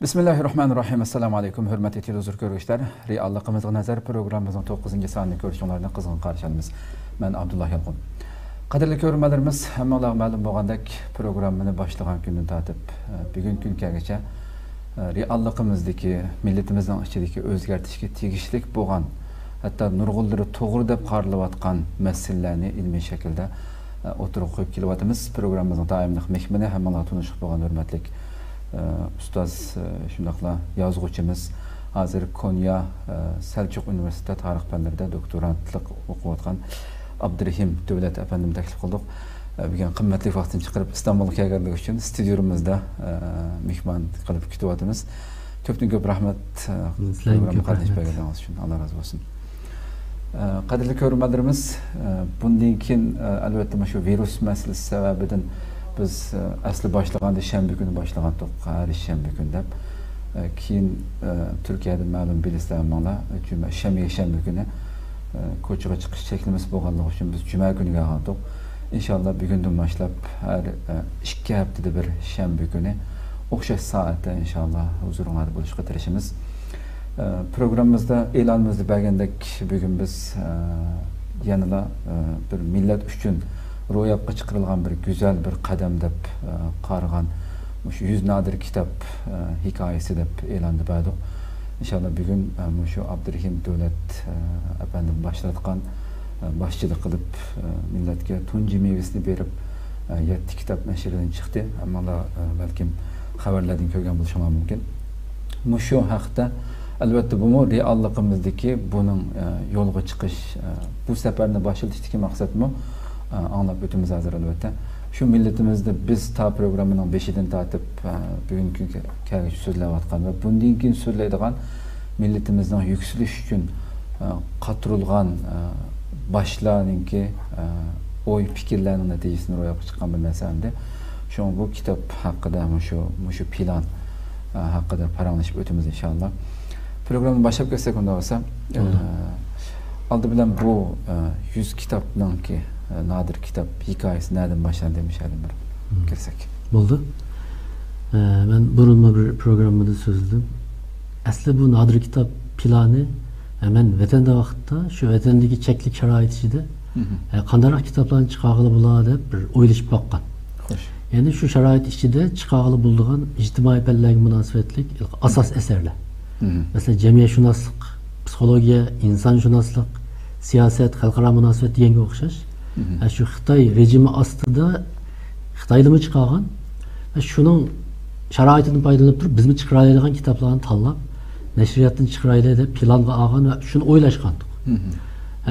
Bismillahirrahmanirrahim. Assalamu alaikum. Hürmetli televizyon görüşler. Reallıqımızga nazar programımızın 9. sonini görüşünlerini qızgın qarşılaymiz. Ben Abdullah Yalqın. Qadirli görürmelerimiz, hammalar ma'lum bo'lgandek programmani boshlagan kundan tortib bugun kungacha reallıqimizdagi, millatimizning ichidagi o'zgartishga tegishli bo'lgan, hatto nurg'unlari to'g'ri deb qaralayotgan masalalarni ilmiy shaklda o'tirib qo'yib kelyapmiz. Programmamizning doimlik mehmoni hammalar tanishib bo'lgan hurmatli Ustaz shundaqla yozuvchimiz, hozir Konya Selçuk Üniversitesi tarix fanlarida doktorantlik o'qiyotgan Abdurahim Davlat afandim taklif qildik. Bugun qimmatli vaqtini chiqarib Istanbulga kelganligi uchun studiyamizda mehmon qilib kutyapmiz. Ko'pdan ko'p rahmat programma qatnashib berganingiz uchun. Alloh razı olsun. Qadrli ko'ruvchilarimiz, bundan keyin albatta shu virus masalasi sababidan biz asli boshlaganda shanba kuni boshlagandik, har shanba kuni deb. Keyin Turkiyada ma'lum bilasizlar, mana shanba kuni ko'chaga chiqish cheklimiz bo'lganligi uchun biz juma kuniga oldik. Inshaalloh bugundan boshlab har 2 haftada bir shanba kuni o'xshash soatda inshaalloh huzuringizda bo'lishga tirishamiz. Programmamizda e'lonimizda bergandek bugun biz yanada bir millat uchun ro'yobga chiqarilgan bir go'zal bir qadam deb qaragan shu 100 nadir kitob hikoyasi deb e'lon berdik. Inshaalloh bugun shu Abdurahim Davlat afandim boshlatgan boshchilik qilib millatga tunji mevasini berib 7 kitob nashrdan chiqdi. Ammo balkim xabarlardan ko'rgan bo'lishingiz mumkin. Shu haqda albatta bu realliqimizdagi buning yo'lga chiqish, bu safarni boshlatishdagi maqsadmi? Anlab o'timiz hozir albatta. Shu millatimizda biz ta programmaning 5idan tortib bugungi kunga so'zlayotgan va bundan keyin so'zlaydigan millatimizning yuksalish uchun qatirilgan boshlarninki o'y fikrlarning natijasini ro'yobga chiqqan bir narsanda shu bu kitob haqida shu plan haqida paranglashib o'tamiz inshaalloh. Programni boshlab ketsak unda bo'lsa, oldi bilan bu 100 kitobninki nadir kitap hikayesi nereden başlandı demişlerdim bir girsek. Oldu. Ben bununla bir programda sözledim. Aslında bu nadir kitap planı hemen vatanda vakitte şu vatandaki çeklik şerait içinde kandarak kitapların çıkarılı bulağı deb bir oylaşıp bakkan. Yani şu şerait içinde çıkarılı bulduğun ictimai pelleğin münasebetlik asas eserler. Mesela cemiyetşünaslık, psikolojiya, insanşünaslık, siyaset, halkara münasebet diyenge okşaş. Şu Xitay rejimi aslında Xitaylımı çıkargan ve şunun şaraitini paydalanıp durup bizmi çıkaraylagan kitaplarını tanlap neşriyatını çıkarayla plan ve ağan ve şunu oylaşkandık.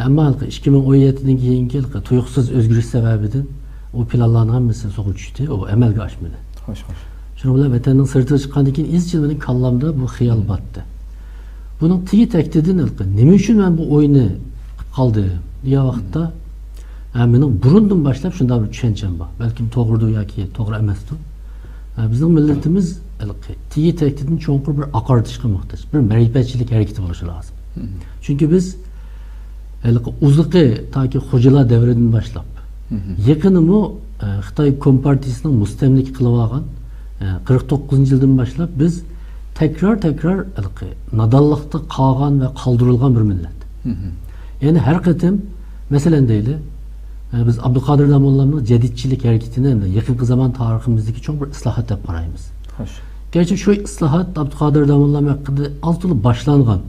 Ama 2017'den keyinki tuyuksuz özgürlük sebebiden o planların hamısı soğuk düştü, o emelge aşmadı. Hoş. Şunu bile vatanın sırtı çıkandıkken izcilmenin kallamda bu hıyal battı. Bunun tiyi tektidin neme için ben bu oyunu kaldı diye vakitte benim burundan başlayıp şunda bir düşüncem var. Belki doğrudur ya ki doğru emesdir. Bizim milletimiz tiyi tehdidin çoğunlukla bir akartışka muhtaç, bir meribetçilik hareketi oluşu lazım. Çünkü biz uzakı ta ki hocalar devreden başlayıp yakınımı Xitay Kompartiyasının mustemlik kılıvagan 49. yıldan başlayıp biz tekrar nadallıkta kalgan ve kaldırılgan bir millet. Yani her kıtım meselen değil. Biz Abdülkadir Damoğlu'nun cedidçilik hareketine yakın zaman tarihimizdeki çok bir ıslahat yap parayımız. Gerçi şu ıslahat Abdülkadir Damoğlu'nun hakkında altılı başlangan.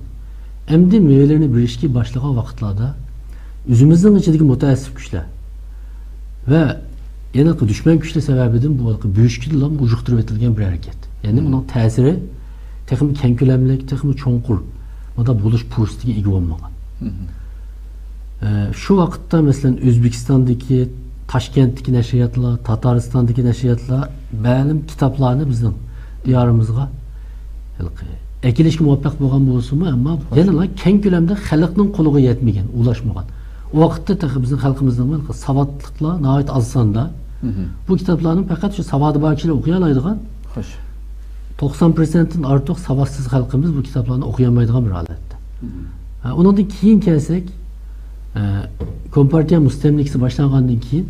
Emdi meyvelerini bir ilişki başlayan vakitlerde üzümüzün içindeki müteessif güçler ve yanılgı düşman güçle sebebiden bu büyük güçle ucukturup etilgen bir hareket. Yani bunun tesiri tekimi kenkülemlik, tekimi çoğunkur. O da buluş puristiki ilgi olmagan. Şu vakitte mesela Özbekistan'daki, Taşkent'teki neşriyatlar, Tataristan'daki neşriyatlar benim kitaplarını bizim diyarımızga ekilişki muvaffak bo'lgan bo'lsa-mu, ama yana keng ko'lamda xalqning qo'liga yetmagan, ulaşmagan. O vakitte bizim xalqimizning savodliklar nihoyat az sonda bu kitaplarning faqat shu savodi bor kishilar o'qiy oladigan 90%'in ortiq savodsiz xalqimiz bu kitaplarni o'qiy olmaydigan bir holatda. Ondan keyin kelsak Kompartiya mustemlikisi başlangandan keyin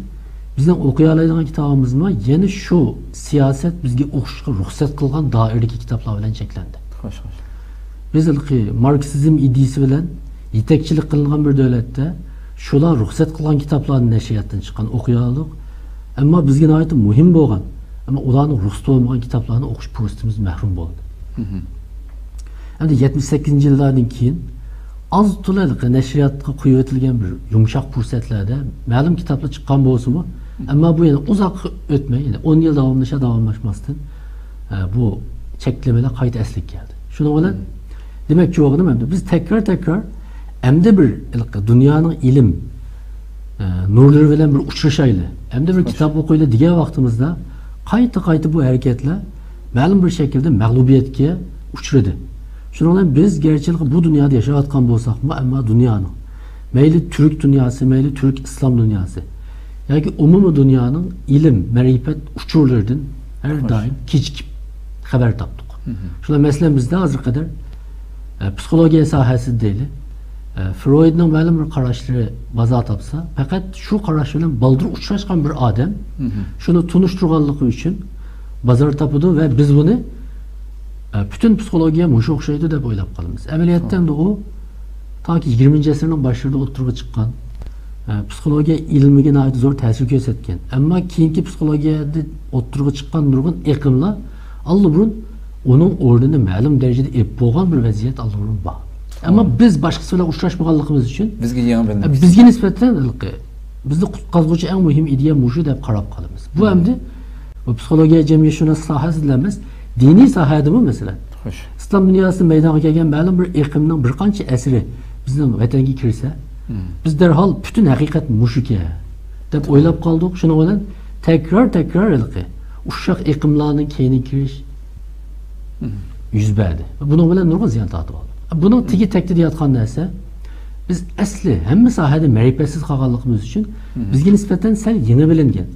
bizning o'qiy oladigan kitobimizmi yana shu siyosat bizga o'qishga ruxsat qilgan doiradagi kitoblar bilan cheklandi. Xo'sh, xo'sh. Biz marksizm ideyasi bilan yetakchilik qilingan bir davlatda shular ruxsat qilgan kitoblarni nashriyatdan chiqqan o'qiy oldik. Ammo bizga nihoyat muhim bo'lgan, ammo ularning ruxsat olmagan kitoblarni o'qish fursatimiz mahrum bo'ldi. Endi 78-yillardan keyin az to'laliq nashriyatga qo'yib etilgan bir yumshoq fursatlarda ma'lum kitoblar chiqqan bo'lsa-mu, ammo bu yana uzoq o'tmay, 10 yil davomlashmasdan bu cheklamalar qayta asliga keldi. Shuning bilan demakchi o'g'lim, biz tekrar endi bir dunyoning ilm nurlari bilan bir uchrashaylik, endi bir kitob o'qiylik degan vaqtimizda qayta bu harakatlar ma'lum bir shaklda mag'lubiyatga uchradi. Shuning bilan biz gerçekten bu dunyoda yashayotgan bo'lsak-mu, ammo dunyoning mayli turk dunyosi, mayli turk islom dunyosi yoki umumiy dunyoning ilm, ma'rifat uchurlaridan har doim kechikib xabar topdik. Shular masalan bizda hozir qadar psixologiya sohasida deylik, Freudning ma'lum bir qarashlari bazo topsa, faqat shu qarash bilan baldir uchrashgan bir odam shuni tunishtirganligi uchun bozor topadi ve biz buni bütün psixologiya mushu o'xshaydi deb o'ylab qolamiz. Amaliyotda u toki 20-asrning boshida o'tirib chiqqan psixologiya ilmiga nihoyat zo'r ta'sir ko'rsatgan. Ammo keyingi psixologiyada o'tirib chiqqan nurg'un aqimlar allburun uning o'rnini ma'lum darajada ep bo'lgan bir vaziyat allburun bor. Ammo biz boshqasi bilan uchrashmaganligimiz uchun bizga nisbatan bizni qutqazuvchi eng muhim ideya mushu deb qarab qolamiz. Bu endi bu psixologiya jamiyatshunos sohasida emas, diniy sohadami masalan. İslam dünyasida maydonga kelgan ma'lum bir aqimning bir qancha asri bizning vatanga kirsa, biz darhol bütün haqiqat mushuka deb o'ylab qoldik. Shuning bilan tekrar uşaq aqimlarning keyini kirish yuz berdi. Buning bilan nurg'un ziyon tortib oldik. Buning tigi takdir yotgan narsa, biz asli hamma sohada ma'rifatsiz qolganligimiz uchun bizga nisbatan sal yeni bilingan,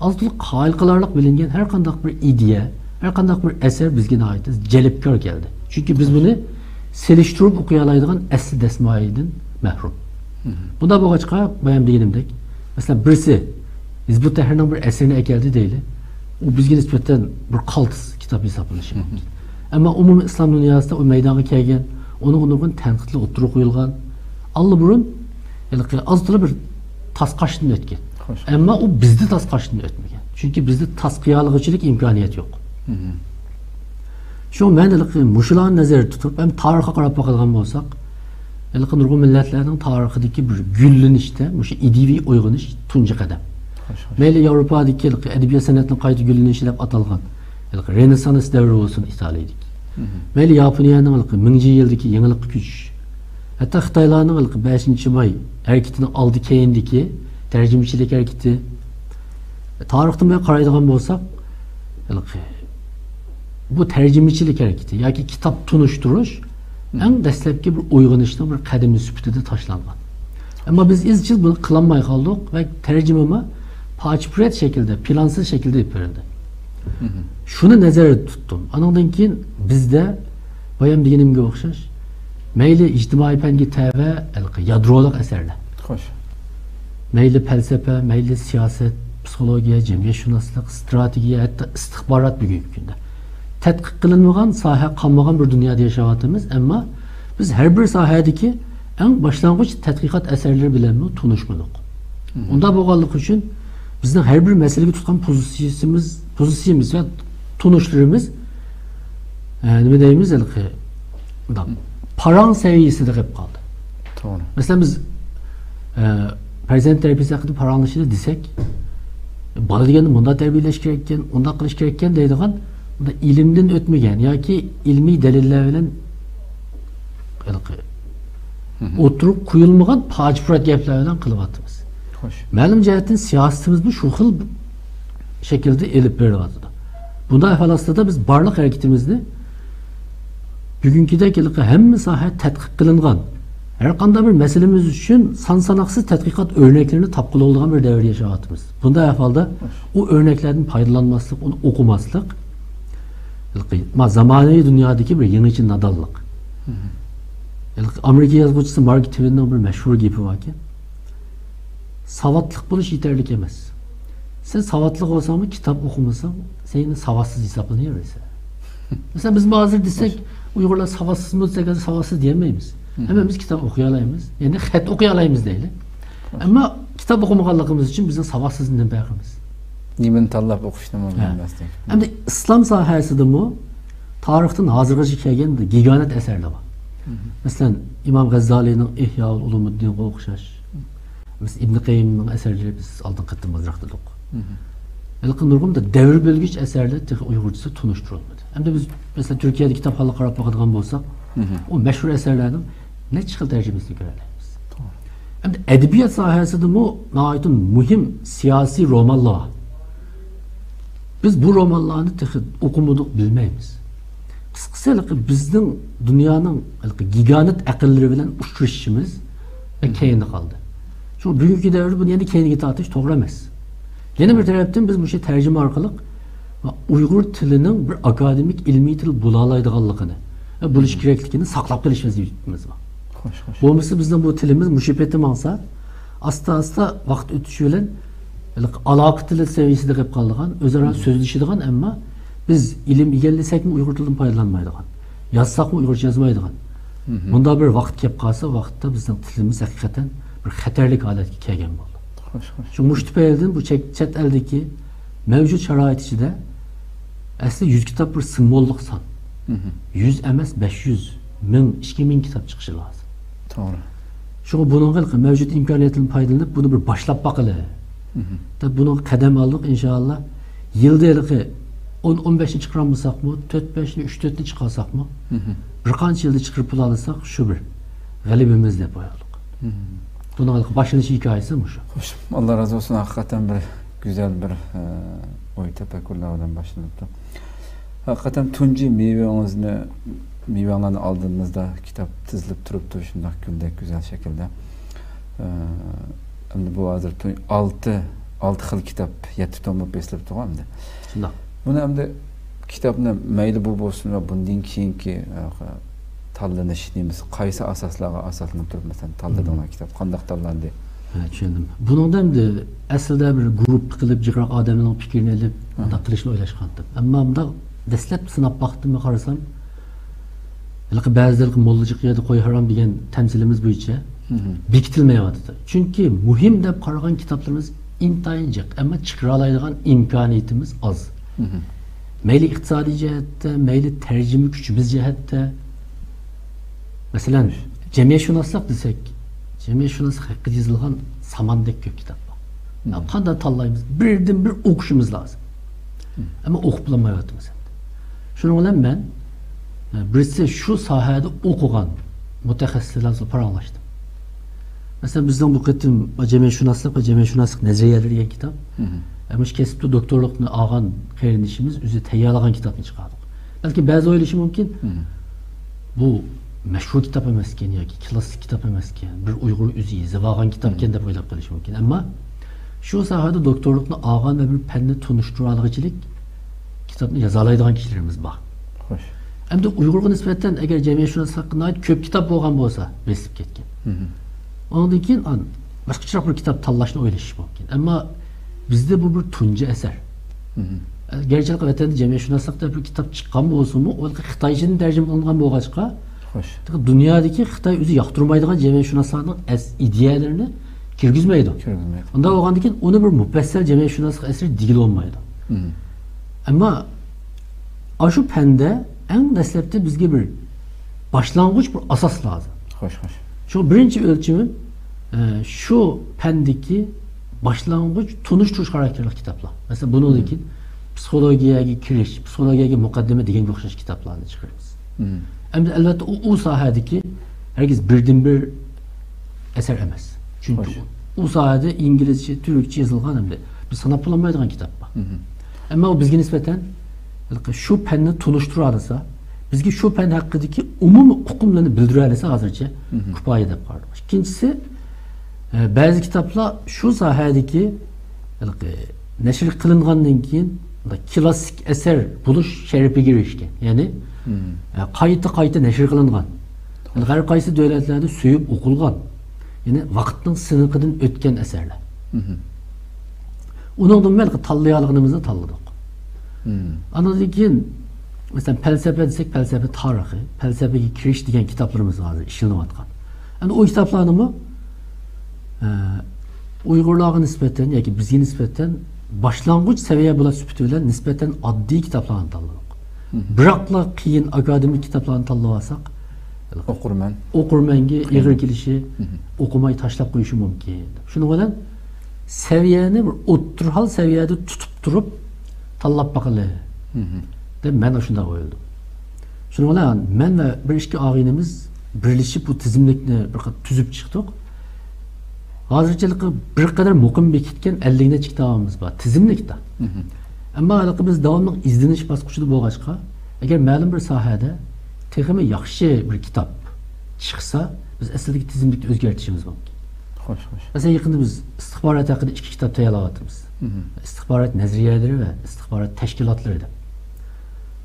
ozliq qoyil qilarlik bilingan har qanday bir ideya, her qanday bir eser bizga nihoyat jalbkor keldi. Chunki biz buni selishtirib o'qiy oladigan asli dasmoyidan mahrum. Bunda bo'lg'achqa bayam deganimdek, masalan birisi Hizbut Tahrirning bir eserini ekeldi deyli. U bizga nisbatan bir qaltis kitob hisoblanishi mumkin. Ammo umumiy islom dunyosida u maydonga kelgan, uning nurg'un tanqidlar o'tirib qo'yilgan. Allburun ozgina bir tasqashdan o'tgan. Ammo u bizda tasqashdan o'tmagan. Chunki bizda tasqiyolg'ichilik imkoniyati yo'q. Şu mendelik muşulan nazarda tutup hem tarixe qarab bakılgan bolsak, nurg'un millatlarning tarixidagi bir gullanishda, mushu ideviy uyg'onish tunji qadam. Mayli Yevropadagi adabiyot san'atning qayta gullanishi deb atalgan Renessans davri bo'lsin Italiyadagi. Mayli Yaponiyaning 1000-yildagi yangilik kuch. Hatta Xitoylarning 5-may harakatining oldi keyindagi tarjimachilik harakati. Tarixdan bir qaraydigan bo'lsak, bu tercümeçilik hareketi yoki kitap tunuşturuş en dastlabki bir uyg'onishning bir qadami sifatida tashlangan. Ammo biz izchil buni qilolmay qoldik ve tercümeme pochpurat shaklda, plansiz shaklda berildi. Shuni nazarda tutdim. Andan keyin bizda bayam deganimga o'xshash mayli ijtimoiy fanga tava yadroliq asarlar. Xo'sh. Mayli falsafa, mayli siyosat, psixologiya, jamiyatshunoslik, strategiya, hatta istixborot bugungi kunda tadqiq qilinmagan soha qolmagan bir dunyoda yashayapmiz, ammo biz har bir sohadagi eng boshlang'ich tadqiqot asarlari bilan tunishmadik. Unda bo'lganligi uchun bizning har bir masalaga tutgan pozitsiyamiz va tunishlarimiz nima deymiz, parang saviyasida qolib qoldi. To'g'ri. Masalan biz farzand tarbiyasi haqida paranglashida desak, bola deganda bunday tarbiyalash kerak ekan, unday qilish kerak ekan deydigan ilimden ötmegen yoki ilmiy dalillar bilan oturup kuyulmagan pochpurat gaplar bilan qilyapmiz. Ma'lum jihatdan siyosatimizda shu xil shaklda elib beryapti. Bunday holatda biz barliq harakatimizni bugünkidek hamma soha tadqiq qilingan har qanday bir masalamiz uchun son-sanoqsiz tadqiqot o'rnaklarini topqil bo'lgan bir davrda yashayapmiz. Bunday ahvolda u o'rnaklardan foydalanmaslik, uni o'qimaslik zamonaviy dunyodagi bir yangicha nodonlik. Amerika yozuvchisi Mark Twainning bir mashhur gapi bor ekan. Savodlik bo'lish yetarli emas. Sen savatlı olsan mı kitap okumasan sen yine savatsız hesaplanıyor ise. Mesela biz bazı desek Uygurlar savatsız mı desek savatsız diyemeyiz. Hemen biz kitap okuyalayımız. Yani xet okuyalayımız değil. Ama kitap okumaganlığımız için bizim savatsızlığından bakımız. Nimen tanlap okuştum bilmezdik. Hem de İslam sahasında mı tarihten hazırgacha kelgan giganat eserler var. Mesela İmam Gazali'nin İhya-ul Ulumuddin'e o'xshash. Mesela İbn Qayyim'nin eserleri biz aldın qattimazroq dedik. Elqin nurg'unda devir bölgüç eserler Uygurcası tunuşturulmadı. Hem de biz mesela Türkiye'de kitapxonlar qarab bakadigan bo'lsak, o meşhur eserlerden ne çıkıl tercümesini görebiliriz. Hem de edebiyat sahasında mı nahayetun muhim siyasi romanlar. Biz bu romanlarını okumadık bilmeyimiz. Kısacası bizden dünyanın giganit akılları bilen uçuşumuz keyinde kaldı. Çünkü bugünkü devirde bunu yeni keyine tartış doğru emas. Yeni bir taraftan biz bu şey tercüme arkalık Uygur tilinin bir akademik ilmi til bulalaydıganlığını buluş gereklikini saklap gelişmemiz var. Bu olmasa bizden bu tilimiz müşebbetim alsa asta vakt ötüşüyle alaq tili seviyesinde hep kaldıgan, özara sözleşidigan ama biz ilim egellesek mi Uygur tilini paydalanmaydigan, yazsak mı Uygurca yazmaydigan. Bunda bir vakt kep kalsa vakitte bizden tilimiz hakikaten bir xatarlik haletga kelgan bo'ldi. Şu müştüpeyelden bu chet eldeki mevcut şarait içinde aslında 100 kitap bir simbolluk san. 100 emas 500, 1000, 2000 kitap çıkışı lazım. Doğru. Çünkü bunun mevcut imkaniyetini paydalanıp bunu bir başlap bakalı. Tabi bunu kadem aldık inşallah. Yılda 10-15'ni çıkaramazsak mı, 4-5'ni, 3-4'ni çıkarsak mı? Birkaç yılda çıkarıp alırsak şu bir galibimiz de boyadık. Bunun başlangıç hikayesi mi şu? Hoş. Allah razı olsun. Hakikaten bir güzel bir oy tefekkürlerden başlanıptı. Hakikaten tunci meyvelerini aldığınızda kitap tizilip durup şundak güldek güzel şekilde. Şimdi bu hazır 6 xil kitap 7 tomlab beslep turgandi. Şundak. Bunu hem de kitapni mayli bu bo'lsin va bundan keyingi tanlanish deymiz. Qaysi asoslarga asoslanib turib mesela tanlagan kitap qanday tanlandi? Tushundim. Buningda endi aslida bir guruh qilib jiroq odamning fikrini olib unda qilishni o'ylashgandim. Ammo bunda dastlab sinab baxtimga qarasam, ba'zilar mollachiq yerda qo'y harom degan tamsilimiz bo'yicha bekitilmayapti. Chunki muhim deb qaragan kitaplarimiz intayin jiq, ammo chiqara oladigan imkoniyatimiz oz. Mayli iqtisodiy jihatda, mayli tarjima kuchimiz jihatda. Masalan, cemiyeşunaslık desek, cemiyeşunaslık hakkında yazılgan samandek köp kitap var. Yani qanday tanlaymiz? Birden bir okuşumuz lazım. Ama okup bulamayaptımız. Şunun bilen ben birisi şu sahada okugan mutaxassislarla paranlaştım. Mesela bizden bu ketim cemiyeşunaslık ve cemiyeşunaslık nezriyeleri diyen kitap. Ama şu kesipte doktorlukunu ağan kardeşimiz üzeri teyyarlagan kitabını çıkardık. Belki bazı öyle şey mümkün. Bu meşhur kitap emasken yoki klassik kitap emasken, bir Uyg'ur o'zi yozgan kitapken deb o'ylab qolish mumkin. Ammo shu sohada doktorlikni olgan va bir fanni tunishtiradiganchilik kitobni yoza oladigan kishilarimiz bor. Xo'sh. Hamda Uyg'urga nisbatan agar jamiyatshunos haqida ko'p kitap bo'lgan bo'lsa, besib ketgan. Ondan keyin boshqacharoq bir kitap tanlashni o'ylash mumkin. Ammo bizda bu bir tunji asar. Gerçek vatanda jamiyatshunoslikda bir kitap chiqqan bo'lsa-mu, u Xitoychadan tarjima qilingan bo'lg'achqa dünyadaki Xitay özü yaktırmaydıgan cemiyeşunaslarının ideyelerini kirgizmeydi. Onda oğandaki onu bir müfessel cemiyeşunaslık eseri değil olmaydı. Ama şu pende en neslepte bizge bir başlangıç bir asas lazım. Şu birinci ölçümü şu pendeki başlangıç tunuşturuş karakterli kitaplar. Mesela bunu dikin psikolojiye giriş, psikolojiye mukaddeme diyen bir kitaplarını çıkarırız. Hem de elbette o sahadaki herkes birden bir eser emez. Çünkü o sahada İngilizce, Türkçe yazılgan hem de bir sanat bulamaydıgan kitap var. Ama o bizge nispeten şu penni tunuşturarsa, bizge şu pen hakkındaki umum hukumlarını bildirirse hazırca kupayı da paylaşmış. İkincisi, bazı kitaplar şu sahadaki neşir kılıngandan keyin klasik eser buluş şerefi girişken. Yani qayta neşir kılıngan. Her qaysı devletlerde söyüp okulgan. Yani vaktin sınıkıdan ötken eserler. Onundan belki tanlayaligimizni tanladık. Andan keyin mesela felsefe desek felsefe tarihi, felsefeye giriş degan kitaplarımız var, işlenivatkan. Yani o kitaplarını Uygurlarga nispeten yoki bizga nisbatan başlangıç seviye bulan süpütü bilen nispeten addi kitaplarını tanladık. Biroqla qiyin akademik kitaplarını tanlab olsak, oqurmanga ig'ir kelishi, o'qimay tashlab qo'yishi mumkin. Shuning bilan seviyeni bir o'ttirhal seviyede tutup durup tanlab baqili. Deb men shunday o'yladim. Shuning bilan men va bir ikki og'inimiz birlashib bu tizimlikni bir tuzib chiqdik. Hozirchalikqa bir qadar muqim bekitgan 50 necha kitobimiz bor tizimlikda. Ammo hali biz davomli izlanish bosqichida bo'lg'achqa, agar ma'lum bir sohada texmi yaxshi bir kitap chiqsa, biz aslidagi tizimlikni o'zgartirishimiz mumkin. Xo'sh. Mesela yaqinda biz istixborot haqida 2 kitap tayyorlayapmiz. İstixborot nazariyalari va istixborot tashkilotlari deb.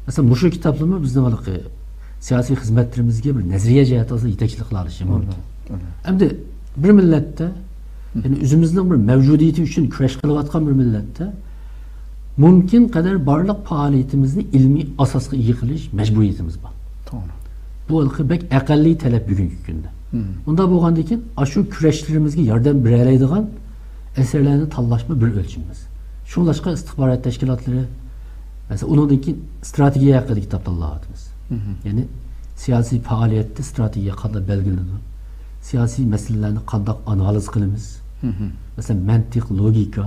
Mesela bu şu kitaplarımı bizden alıqı siyasi hizmetlerimizge bir nezriye cihetası yetekçilik qilishi mumkin. Hem de bir millette yani özümüzün bir mevcudiyeti için kurash qilayotgan bir millette mümkün kadar barliq faaliyetimizni ilmiy asosga ega qilish majburiyatimiz bor. To'g'ri. Bu alıqı bek aqalliy talab bugungi kunda. Unda bo'lgandan keyin shu kurashlarimizga yordam beradigan eserlarni tanlashma bir o'lchimiz. Shunlashqa istixborot tashkilotlari mesela onundan keyin strategiya haqida kitap tanlayapmiz. Yani siyasi faaliyette strategiya qanday belgilanadi? Siyasi meselelerni qanday analiz qilamiz? Mesela mantiq, logika.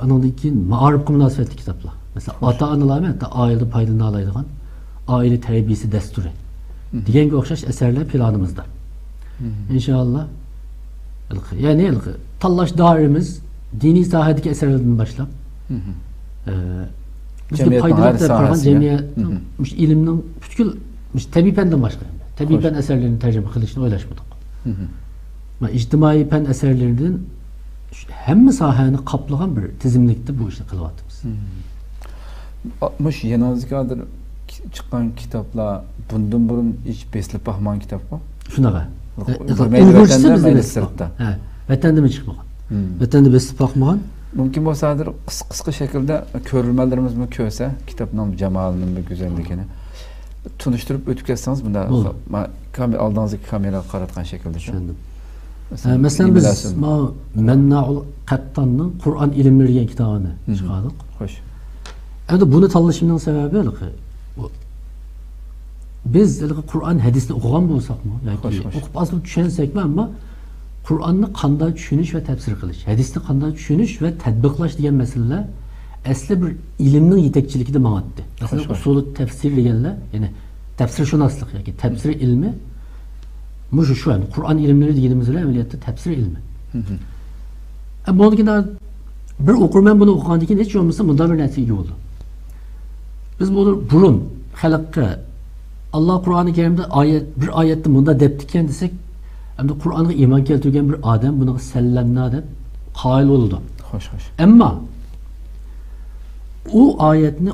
Onundan keyin ma'arifga munosabatli kitaplar. Mesela ota-onalar hatta oila foydalanib oladigan oila tarbiyasi dasturi deganga o'xshash eserlar planimizda. İnşallah. Yani tanlash doiramiz diniy sohadagi eserlardan boshlab bizga foydalab qolgan jamiyat ilmning butkul tabiiy fandan boshqa tabiiy fan eserlarini tarjima qilishni o'ylashmadik. Va ijtimoiy fan eserlaridan hamma sohani qoplagan bir tizimlikda bu ishni qilyapmiz. Mush yanozikadir chiqqan kitaplar bundan burun hiç beslab baxman kitap bor. Shunaqa. Vatanda mi chiqmagan? Vatanda beslab baxmagan. Mümkün bo'lsadir qisqa shaklda ko'rilmalarimiz mi ko'rsa kitobning jamolining bir go'zalligini tunishtirib o'tib ketsangiz bunda oldingizga kameraga qaratgan shaklda. Tushundim. Masalan biz Mannaul Qattanning Qur'on ilmlari degan kitobini chiqardik. Xo'sh. Endi buni tanlashimning sababi biz Qur'on hadisni o'qigan bo'lsakmi yoki o'qib asli tushensakmi, ammo Kur'an'ı qanday tushunish va tafsir qilish, hadisni qanday tushunish va tadbiqlash degan masalalar asli bir ilmning yetakchiligida ma'atdi. Masalan, usul tafsir deganlar, ya'ni tafsirshunoslik yoki tafsir ilmi shu yani Qur'on ilmlari deganimizlar amaliyotda tafsir ilmi. Bundan bir o'qirman buni o'qigandan keyin hech bo'lmasa bunday bir natijaga bo'ldi. Biz buni burun xalqqa Alloh Qur'oni Karimda bir oyatda bunda debdi ekan desak, hamda Qur'onga iymon keltirgan bir odam buni sallamna deb qoyil bo'ldi. Xo'sh. Ammo u oyatni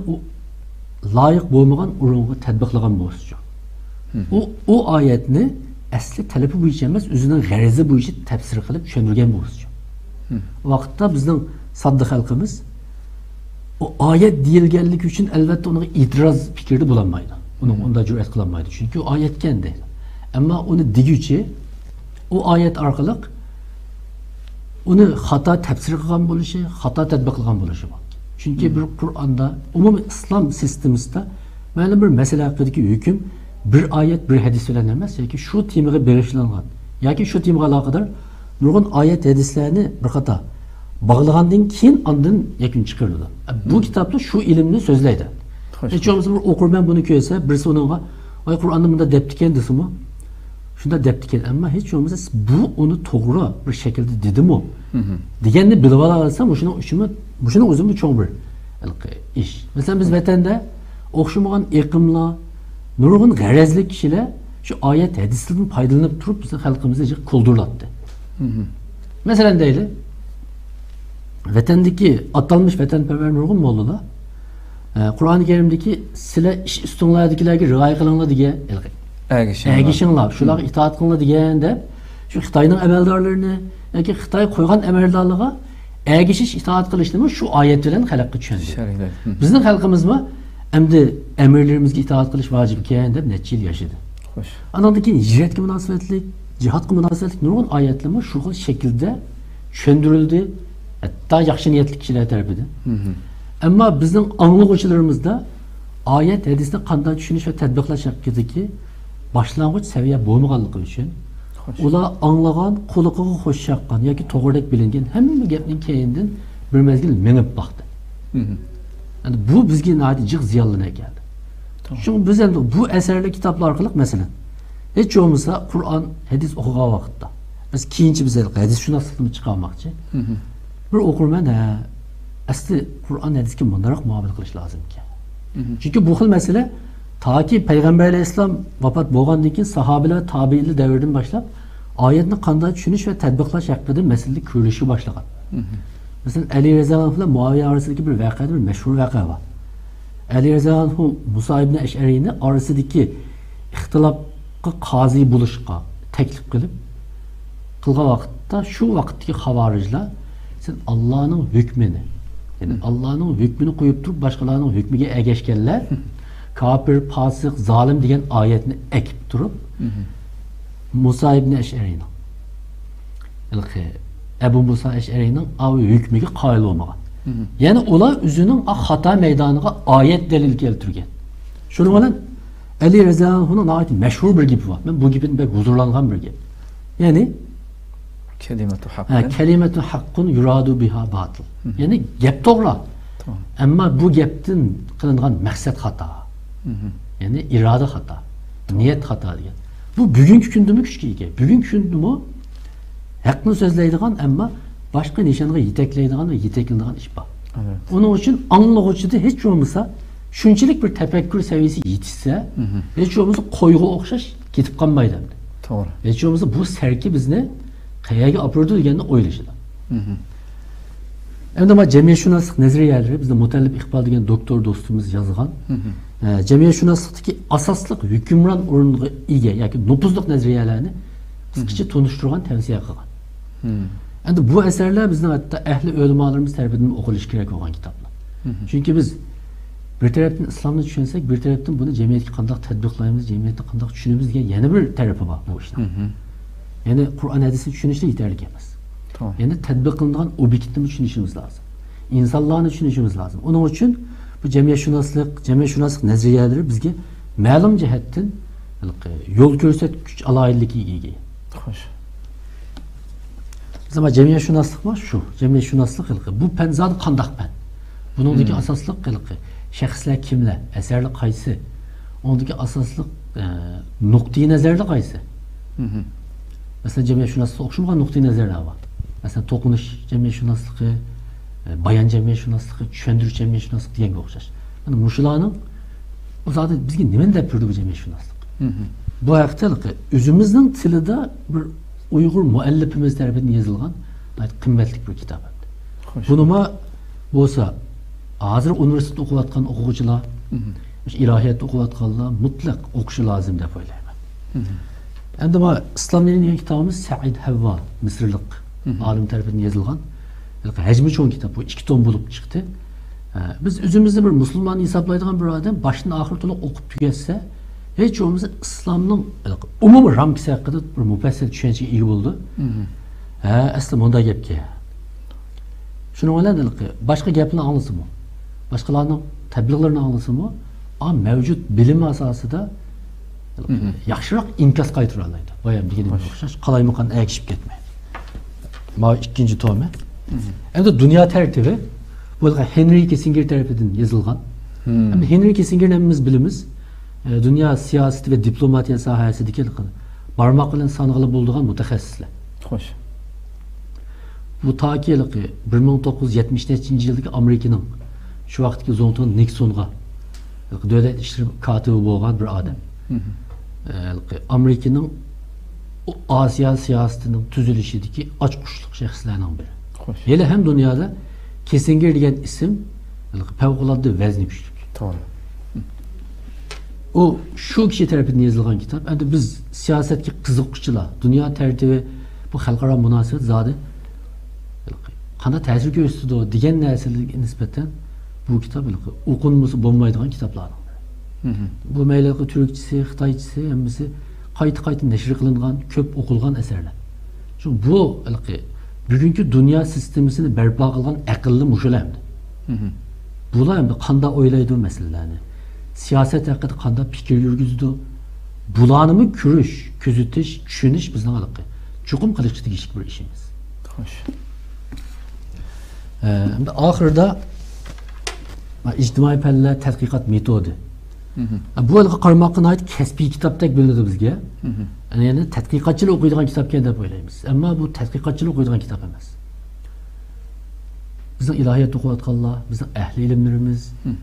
loyiq bo'lmagan o'ringa tadbiqlagan bo'lsa, u oyatni asli talabi bo'yicha emas, o'zining g'arizi bo'yicha tafsir qilib tushuntirgan bo'lsa. Vaqtda bizning sodda xalqimiz o oyat deyilganligi uchun albatta uning e'tiroz fikrida bo'lolmaydi. Unda jur'at qilolmaydi. Chunki u oyatgan deydi. Ammo uni deguchi o ayet orqali uni xato tafsir qilgan bo'lishi, xato tadbiq qilgan bo'lishi mumkin. Chunki bir Qur'onda umumiy islom sistemasida ma'lum bir masala haqidagi hukm bir oyat, bir hadis bilan emas, yoki shu temaga bag'ishlangan yoki shu temaga aloqador nurg'un oyat, hadislarni bir qator bog'lagandan keyin ondan yakun chiqariladi. Bu kitobda shu ilmni so'zlaydi. Hech bo'lmasa bir o'qirman buni ko'rsa, birisi unga "Voy Qur'onni bunda debdi ekan" desimi, shunda debdi ekan, ammo hech bo'lmasa bu uni to'g'ri bir shaklda dedimi deganni bilib olsam, o'shuni o'zimni cho'ng bir ish. Masalan, biz vatanda o'xshamagan iqimlar, nurg'un g'arazli kishilar shu oyat, hadislardan foydalanib turib bizning xalqimizni qo'ldirlatdi. Masalan deylik, vatandagi atalmış vatanparvar nurg'un mollalar Qur'oni Karimdagi sizlar ish ustunlardagilarga rioya qilinglar degan Ergişinlar, şular itaat qilinglar degan deb shu Xitoyning amaldorlarini yoki Xitoy qo'ygan amaldorlarga ergishish itoat qilishni shu oyat bilan xalqqa tushundi. Sharhladi. Bizning xalqimizmi endi amirlarimizga itoat qilish vojib ekan deb necha yil yashadi. Xo'sh. Andan keyin hijratga munosabatli, jihodga munosabatli nurg'un oyatlar shu xil shaklda tushuntirildi. Hatto yaxshi niyatli kishilar tarafidan. Ammo bizning anglag'uvchilarimizda oyat hadisni qanday tushunish va tatbiqlash haqidagi boshlang'ich saviya bo'lmaganligi uchun ular anglagan, quliqiga xo'sh chaqqan yoki to'g'ridek bilingan hamma gapning keyindan bir mezgil minib boqdi. Yani bu bizga nati jiq ziyonlanib keldi. Çünkü biz endi bu eserli kitaplar orqali masalan hech bo'lmasa Qur'on, hadis o'qigan vaqtda biz keyinchi biz hadisshunoslikni chiqarmoqchi. Bir o'qirman asli Qur'on hadisga bundaroq muomala qilish lozim ekan. Çünkü bu xil masala taki Payg'ambar alayhissalom vafot bo'lgandan keyin sahobalar, tabiinlar davridan boshlab oyatni qanday tushunish va tatbiqlash haqida masala ko'rishga boshlagan. Mesela Ali Rıza'nın falan Muaviye arasındaki bir vakada bir meşhur vaka var. Ali Rıza'nın Musa ibn Eş'eri'nin arasındaki ihtilafqa qazi buluşqa teklif qilib qilgan vaqtda şu vaqtdagi xavariclar sen Allah'ın hükmini yani Allah'ın hükmünü qo'yib turib boshqalarning hükmiga ergashganlar kafir, fasık, zalim degan oyatni ekib turib Musa ibn Eş'eri'nin Ebu Musa Eş'eri'nin av hükmüge qail olmagan. Yani ular özünün hata meydanına ayet delil keltirgen. Şunun bilan Ali Rıza'nın ayeti meşhur bir gibi var. Ben bu gibin pek huzurlangan bir gibi. Yani kelimetu hakkun yuradu biha batıl. Yani gap to'g'ri. Ama bu gaptin qilingan maqsad hata. Yani irade hata, niyet hata degan. Bu bugünkü kundimi kuchga ega. Bugünkü kundimi haqqni so'zlaydigan ammo boshqa nishonga yetaklaydigan va yetaklanadigan ish bor. Onun için anlag'uvchida hech bo'lmasa shunchalik bir tafakkur saviyasi yetishsa, hech bo'lmasa qo'yga o'xshash ketib qolmaydi. To'g'ri. Hech bo'lmasa bu serki bizni qayerga olib bordi deganni o'ylashadi. Endi mana jamiyatshunoslik nazariyalari bizda Mutallib Iqbal degan doktor do'stimiz yozgan. Jamiyatshunoslikdagi asosli hukmron o'ringa ega yoki nupuzliq nazariyalarni qisqacha tunishtirgan tavsiya qilgan. Endi bu eserler bizning hatta ehli ulamolarimiz tarafidan o'qilishi kerak bo'lgan kitoblar. Chunki biz bir tarafdan islomni tushunsak, bir tarafdan buni jamiyatga qanday tatbiqlaymiz, jamiyatda qanday tushunamiz degan yana bir tarafi bor bu ishning. Ya'ni Qur'on hadisini tushunishda yetarli emas. Ya'ni tatbiq qilingan obyektni tushunishimiz lozim. İnsanlarni tushunishimiz lozim. Uning uchun bu jamiyatshunoslik nazariyalari bizga ma'lum jihatdan yo'l ko'rsatuvchi alohidligiga ega. Xo'sh. Ama cemiyetshunoslik var şu, cemiyetshunoslik qilqi. Bu pen zat qandaq pen. Buningdagi asosliq qilqi. Shaxslar kimlar, asarlar qaysi? Ondagi asosliq nuqtai nazarlar qaysi? Mesela cemiyetshunoslik o'xshamagan nuqtai nazarlar var. Mesela to'qinish cemiyetshunosligi, bayon cemiyetshunosligi, tushuntirish cemiyetshunosligi deganga o'xshash. Mana mushularning o zaten bizga nimani deb turdi bu cemiyetshunoslik? Bu haqda o'zimizning tilida bir Uygur muallifimiz tarafından yazılgan kıymetli bir kitap. Bunuma olsa hazır üniversitede okuyatkan okuyucular, ilahiyat okuyatkanlar mutlak okuşu lazım dep oylayman. Endi ma İslamiyet'in kitabımız Said Havva, Mısırlık alim tarafından yazılgan. Hacmi çoğun kitap bu, 2 ton bulup çıktı. Biz özümüzde bir Müslüman hesaplaydıgan bir adam başını ahir tolu okup tüketse hiç olmazsa İslam'ın umumi ramkisi hakkında bir müfessir düşünceye iyi oldu. Aslında bunda gap ki. Şunu olaydı ki başka gapını anlasın mı? Başkalarının tebliğlerini anlasın mı? Ama mevcut bilim asası da yaxşırak inkas qaytıralaydı. Bayam degenim o'xshash qalaymagan ergishib ketmaydi. Ma ikkinchi tomi. Endi dunyo tartibi bu Henry Kissinger tarafidan yozilgan. Endi Henry Kissingerni hammamiz bilamiz. Dünya siyaseti ve diplomatiya sohasidagi barmoq bilan sanag'ili bo'lgan mutaxassislar. Xo'sh. Bu taki 1970-yildagi Amerikaning shu vaqtdagi Zontun Nixonga davlat ishlar katibi bo'lgan bir odam. Amerikaning Asiya siyosatining tuzilishidagi ochqushliq shaxslarning biri. Yine hem dünyada Kissinger degan ism favqulodda vazni kuchli. To'g'ri. O şu kişi tarafından yazılgan kitap. Endi biz siyasetki qiziquvchilar, dünya tertibi bu xalqaro munosabat zodi qanday ta'sir ko'rsatdi degan narsalarga nisbatan bu kitob o'qilmasa bo'lmaydigan kitoblarning biri. Bu mayli turkchisi, xitoychisi hammasi qayta nashr qilingan, ko'p o'qilgan asarlar. Çünkü bu bugungi dunyo sistemasini barpo qilgan aqlli mushulardi. Bular ham qanday o'ylaydi masalalarni, siyosat haqida qanday fikr yurgizdi, bularni ko'rish, kuzatish, tushunish bizning chuqur qilishga tegishli bir ishimiz. Xo'sh. Endi oxirida ijtimoiy fanlar tadqiqot metodi. Bu yilgi qarmoqqa oid kasbiy kitobdek bilinadi bizga. Yani tadqiqotchilar o'qiydigan kitobga deb o'ylaymiz. Ammo bu tadqiqotchilar o'qiydigan kitob emas. Bizning ilohiyat o'qiyotganlar, bizning ahli ilmlarimiz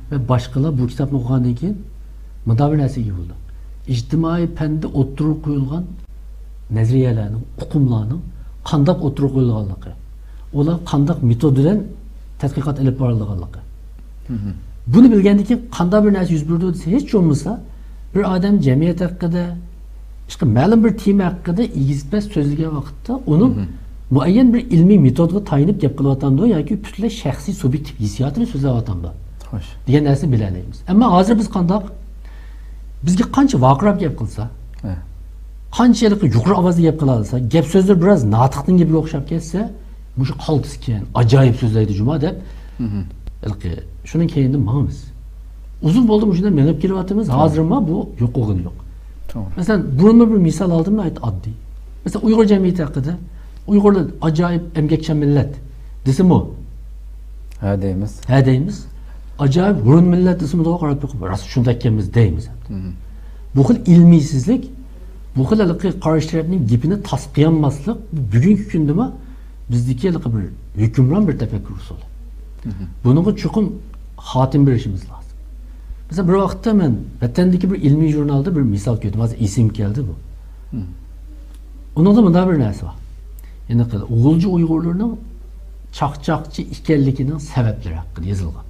va boshqalar bu kitobni o'qigandan keyin bunday bir narsaga bo'ldi. İctimai fanda o'ttirib qo'yilgan nazariyalarning, uqumlarning qanday o'ttirib qo'yilganligi, ular qanday metod bilan tadqiqot olib borilganligi. Bunu bilgandan keyin qanday bir narsa yuz berdi desa, hech bo'lmasa bir odam jamiyat haqida, işte ma'lum bir tema haqida egizpas so'zlagan vaqtda uni muayyan bir ilmiy metodga tayinib gap qilyotganda yoki butunlay shaxsiy subyektiv hissiyotini so'zlayotganda degan narsa bilalaymiz. Ammo hozir biz qanday bizga qancha vaqirab gap qilsa, qanchalik yuqori ovozda gap qila olsa, gap so'zlar biroz notiqning gapiga o'xshab ketsa, bu qaltiskan, ajoyib so'zlaydi juma deb şunun keyindan mağamiz. Uzun bo'ldi shundan menib kelyapmiz. Hozirma bu yo'q o'g'ini yo'q. To'g'ri. Masalan, burunma bir misol oldim, ayt oddiy. Masalan, Uyg'ur jamiyati haqida Uyg'urlar ajoyib emgakchan millat desam o. Ha deymiz. Ha deymiz. Ajoyib burun millat desam da qarab qo'yib, rost shunday ekanmiz deymiz. Bu xil ilmiysizlik, bu xil qarshi tarafning gapini tasdiqlamaslik bugungi kundami bizdagi bir hukmron bir tafakkur usuli. Bunun chuqur xotim berishimiz lazım. Mesela bir vaqtda men vatandagi bir ilmiy jurnalda bir misol ko'rdim. Hozir esim keldi bu. Unda bunday bir narsa bor. Ya'ni O'g'ilji Uyg'urlarning chaqchaqchi ekanligining sabablari haqida yozilgan.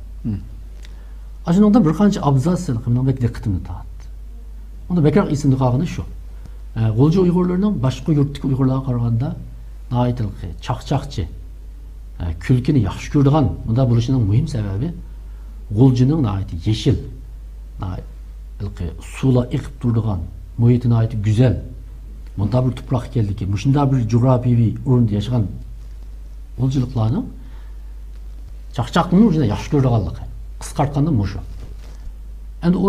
Ashuningda bir qancha abzaslar qilib diqqatimni tortdi. Unda bekroq esimda qolgani shu. O'g'ilji Uyg'urlarning boshqa yurtdagi Uyg'urlarga qaraganda noytilqi, chaqchaqchi külkini yaxshi ko'radigan bunda bo'lishining muhim sababi G'uljining yeşil, suvla iqib turadigan, muhiti güzel, bunda bir tuproq ekanligi, shunda bir jo'g'rafiyaviy o'rinda yashagan G'uljiliklarning chaqchaqni o'zida yaxshi ko'radiganligi, qisqartganda mushu. Endi u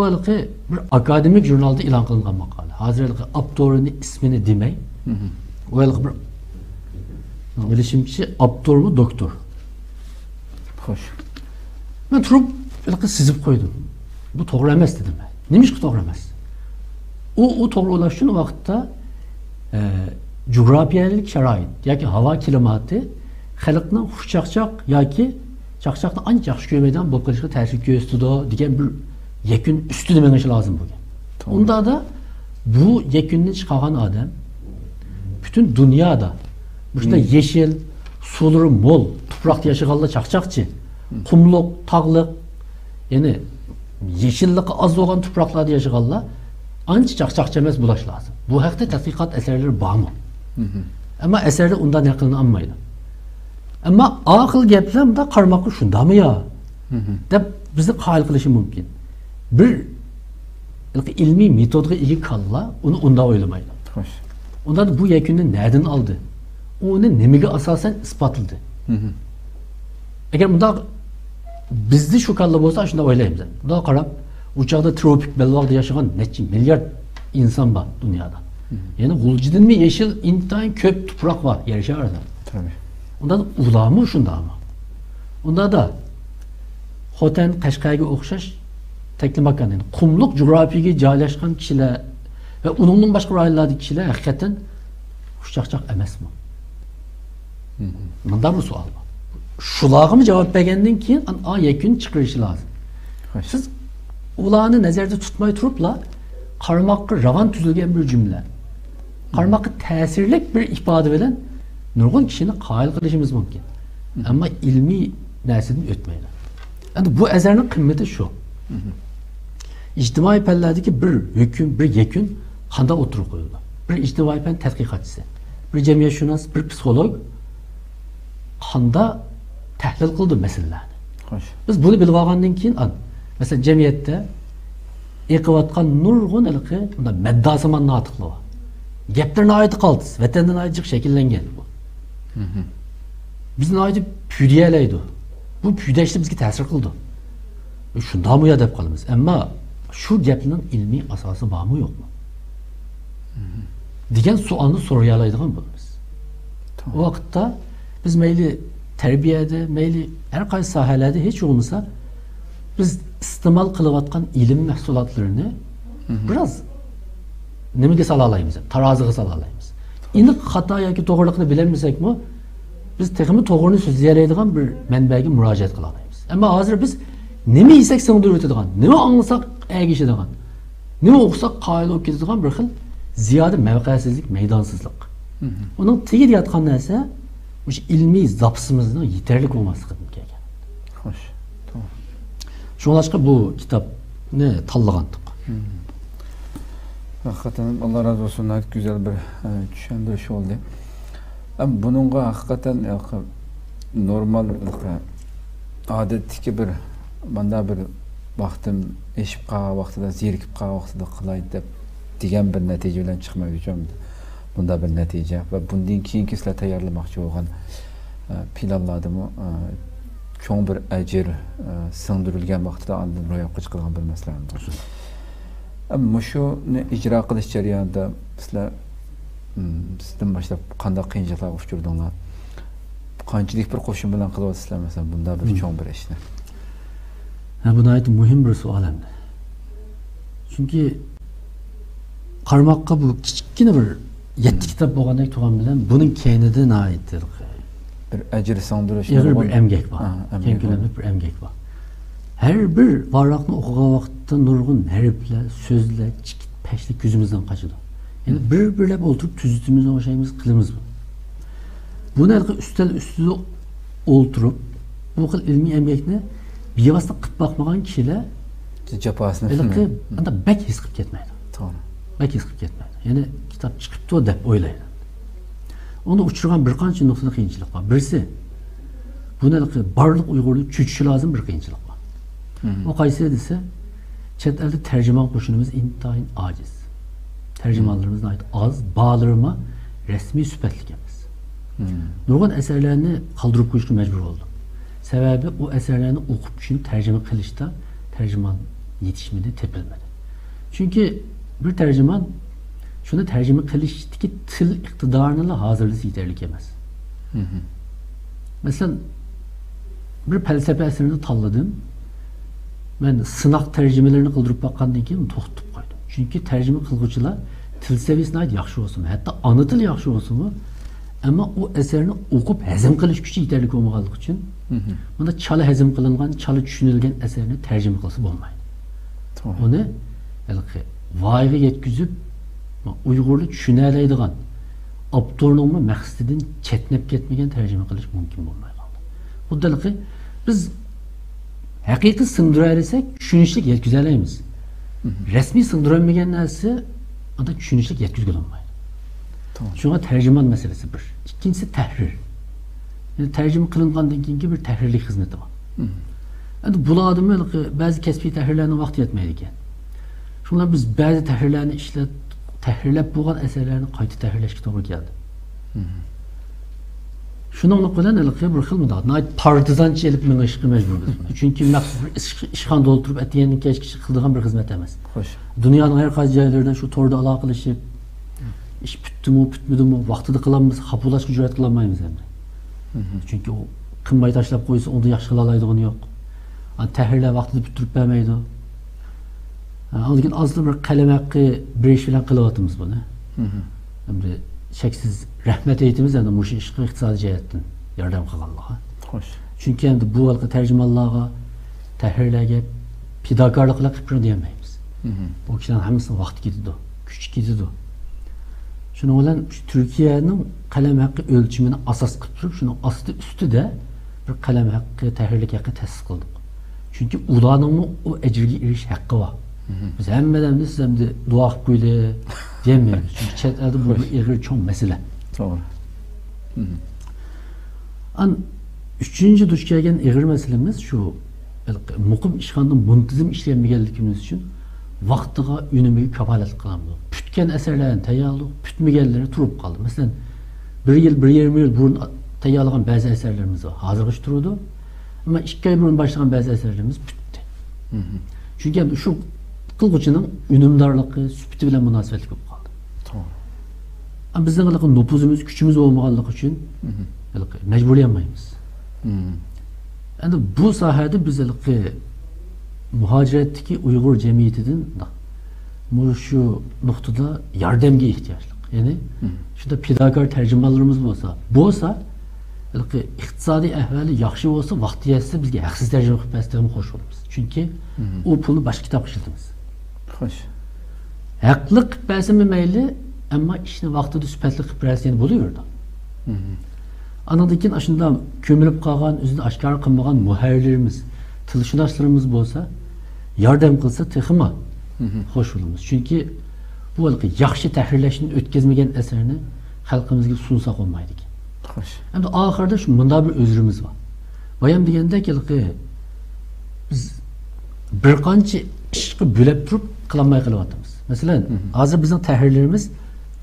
bir akademik jurnalda e'lon qilingan maqola. Hozir avtorining ismini demay, u bir bilishimcha avtor bu doktor. Xo'sh. Ben turib sizib qo'ydim. Bu to'g'ri emas dedim ben. Nimishqa to'g'ri emas? U to'g'ri bo'lishning vaqtda coğrafiyalik sharoit yoki havo klimati xalqning xushchaqchaq yoki chaqchaqni ancha yaxshi ko'rmaydigan bo'lib qolishga ta'sir ko'rsatdi degan bir yakun ustida menishi lozim bo'lgan. Unda da bu yakunni chiqargan odam bütün dunyoda burada yeşil, suları mol, toprakta yaşayanlar çaqchaqchi, qumluq, tağlıq, yani yeşillik az olan topraklarda yaşayanlar ancha çaqchaqchi emas bo'lish lazım. Bu haqda tadqiqot asarlari bormi? Ama asarlar undan yaqinni olmaydi. Ama aql gaplarda qarmoqqa shundami yo? deb bizni qoyil qilishi mumkin. Bir ilmiy metodga ega kalla uni unda o'ylamaydi. Xo'sh. Unda bu yakunni nereden aldı? Onu nemiga asasen ispatladı. Eğer bunda bizde şu kalla olsa şunda oylayayım ben. Bunda qarab, uçakta tropik belvalda yaşayan neçe milyar insan var dünyada. Yani G'uljidan mi yeşil intayin köp toprak var yarışarda. Tabii. Onda da ulamı şunda ama. Onda da Xotan Qashqarga o'xshash taklimakan yani qumluq coğrafiyaga joylashgan kishilar ve uningning boshqa rayonlardagi kishilar haqiqatan xushchaqchaq emasmi? Bundan bir sual var. Şulağımı cevap bergandan keyin yakun chiqarishi lazım. Siz ularni nazarda tutmay turibla qarmoqqa ravon tuzilgan bir jumla, qarmoqqa ta'sirli bir ifoda bilan nurg'un kishini qoyil qilishimiz mumkin. Ammo ilmiy narsadan o'tmaydi. Endi bu asarning qimmati shu. İctimai fanlardagi bir hukm, bir yakun qanday o'tirib qo'yildi? Bir ijtimoiy fan tadqiqotchisi, bir jamiyatshunos, bir psixolog qanda tahlil qildi masalalarni. Xo'sh. Biz buni bilib olgandan keyin, masalan, jamiyatda eqiyotgan nurg'un maddasimon notiqlar bor. Gaplarni aytib qoldi, vatandan aytib shakllangan bu. Bizni aytib püdiyalaydi. Bu püdashni bizga ta'sir qildi. Shundan bu deb qolamiz. Ammo shu gapning ilmiy asosi bormi yo'qmi? degan savolni so'rayoladigan bo'lamiz. O vaqtda biz mayli tarbiyada, mayli har qaysi sohalarda hech bo'lmasa biz iste'mol qilayotgan ilm mahsulotlarini biroz nimaga sala olamiz, taroziga sala olamiz. Aniq xato yoki to'g'rilikni bilmasakmi, biz texmi to'g'rini so'zlaydigan bir manbaga murojaat qila olamiz. Ammo hozir biz nima yesak singdirib o'tadigan, nima anglasak agishadigan, nima o'qisak qoyil bo'lib ketadigan bir xil ziyoda mavqesizlik, maydonsizlik. Uning tagida yotgan narsa o'sha ilmiy zapsimizning yetarli bo'lmasligidan kelgan. Xo'sh. Tamam. Shuningdek bu kitobni tanlagandik. Hakikaten Allah razı olsun, güzel bir düşündürüş oldu. Ama bununla hakikaten normal adetdeki bir banda bir vaktim eşip kağa vaktida zirkip kağa vaktida kılaydı deb degan bir netice bilan çıkmak için bunda bir netice ve bundan keyingi sizlar tayyorlamoqchi bo'lgan planlarni cho'ng bir ajr singdirilgan vaqtida oldin ro'yobga chiqilgan bir masala bor. Ama shuni ijro qilish jarayonida sizlar sizdan boshlab qanday qiyinchiliklarga uchradinglar? Qanchalik bir qo'shin bilan qilyapsizlar masalan bunda bir cho'ng bir ishni? Buna ait muhim bir savol endi. Chunki qarmoqqa bu kichkina bir 7 kitob bo'lgandek turgan bilan buning keynidan aitdir. Bir ajr singdirish, bir emgak bor. Keng ko'lamli bir emgak bor. Her bir varlıqni o'qigan vaqtda nurg'un harflar, so'zlar, chikit pashlik ko'zimizdan qochadi. Yani bir-birlab o'tirib tuzitimizni o'xshaymiz, qilamiz bu. Buni üstel ustida o'tirib, bu xil ilmiy emgakni bevosita qilib boqmagan kishilar jafosini anda bak his qilib ketmaydi. To'g'ri. Bak his qilib ketmaydi. Ya'ni kitob chiqibdi deb o'ylaydi. Uni uchirgan bir qancha nuqtada qiyinchilik bor. Birisi buni barliq Uyg'urni tushunishi lozim bir qiyinchilik bor. O qaysi desa, chet elda tarjimon qo'shinimiz intayin ojiz. Tercümanlarımızın ait az, bağlarıma resmi süpetlik emas. Nurg'un eserlerini kaldırıp koyuşga mecbur oldum. Sebebi o eserlerini okup düşünüp tercüme kılışta tercüman yetişmedi, tepilmedi. Çünkü bir tercüman şunu tercüme kılıştaki til iktidarına hazırlısı yeterlik emas. Mesela bir felsefe eserini talladım. Ben sınak tercümelerini kıldırıp bakkandan keyin to'xtatib qo'ydim. Çünkü tercüme kılgıçılar til seviyesine ait yaxshi olsun, hatta ana til yaxshi olsun ama o eserini okup hazm qilish kuchi yeterli bo'lmaganligi uchun bunda chala hazm qilingan, chala tushunilgan eserini tercüme qilsa bo'lmaydi. Uni voyaga yetkazib Uyg'urni tushuna oladigan, avtorning maqsadidan chetnab ketmagan tercüme qilish mumkin bo'lmay qoldi. Xuddaliki biz haqiqiy singdirsak tushunishlik yetkaza olamiz. Resmi singdirilmagan narsa unda tushunishlik yetkazib olmaydi. Shunga tercüman meselesi bir. İkincisi tahrir. Yani tercüme qilingandan keyingi bir tahrirlik xizmati bor. Endi bularni ba'zi kasbiy tahrirlarning vaqti yetmaydi ekan. Shunlar biz ba'zi tahrirlarni tahrirlab bo'lgan asarlarni qayta tahrirlashga to'g'ri keldi. Shuningdek bilan bir xil muddat partizancha elib minishga majburmiz. Chunki maxsus bir ishxonada o'tirib atgandan kechgacha qiladigan bir xizmat emas. Xo'sh. Dunyoning har qaysi joylaridan shu to'rda aloqalashib, ish bitdimi, bitmadimi, vaqtida qilamiz, qabulashga jur'at qila olmaymiz endi. Chunki u qilmay tashlab qo'ysa, unda yaxshi qila oladigan yo'q. Tahrirlar vaqtida bitirib bermaydi. Lekin asli bir qalam haqqi berish bilan qilyapmiz buni. Endi cheksiz rahmat aytamiz endi bu ishga iqtisodiy jihatdan yordam qilganlarga. Xo'sh. Chunki endi bu xalqi terjümanlarga, tahrirlarga pidokorliklar qilib deyolmaymiz. Bu kishilarning hammasi vaqt ketadi, kuch ketadi. Shuning bilan Turkiyaning qalam haqqi o'lchimini asos qilib turib, shuni ustida bir qalam haqqi, tahrirlik haqqi ta'sis qildik. Chunki ularning o ajrga erish haqqi bor. Biz hammadan siz hamda duo qilib qo'yli demaymiz. Chunki chet elda bu ig'ir cho'ng masala. To'g'ri. Üçüncü duş kelgan ig'ir masalamiz shu muqim ishxonada muntazam ishlanmaganligimiz uchun vaqtiga unimiga kafolat qilamiz. Putgan asarlarni tayyorlab, putmaganlari turib qoldi. Masalan, 1 yil, 1,5 yil burun tayyorlagan ba'zi asarlarimiz var. Hazırgıç turudi. Ama 2 ay burun başlagan ba'zi asarlarimiz putdi. Chunki shu qilg'uchining unumdorligi, sufati bilan munosabatli bo'lib qoldi. To'g'ri. Bizning nupuzimiz, kuchimiz bo'lmaganligi uchun majburlanmaymiz. Endi bu sohada biz muhojiratdagi Uyg'ur jamiyatidan shu nuqtada yordamga ehtiyojli. Ya'ni shunda pedagog tarjimonlarimiz bo'lsa, iqtisodiy ahvoli yaxshi bo'lsa, vaqti yetsa bizga haqsiz tarjima qilib berishni xo'sh bo'lamiz. Chunki u pulni boshqa kitobga ishlatamiz. Xo'sh. Haqli qilib bersami mayli, ammo ishni vaqtida sifatli qilib bersa endi bo'laverdi. Anadan keyin shunda ko'milib qolgan, o'zini oshkor qilmagan muharrirlarimiz, tilshunoslarimiz bo'lsa, yordam qilsa texmi xo'sh bo'lamiz. Chunki bu yaxshi tahrirlashni o'tkazmagan asarni xalqimizga sunsa olmaydi. Xo'sh. Endi oxirida shu bunda bir o'zrimiz bor. Bayam degandek biz bir qancha ishni bo'lib turib qilmay qilyapmiz. Masalan, hozir bizning tahrirlarimiz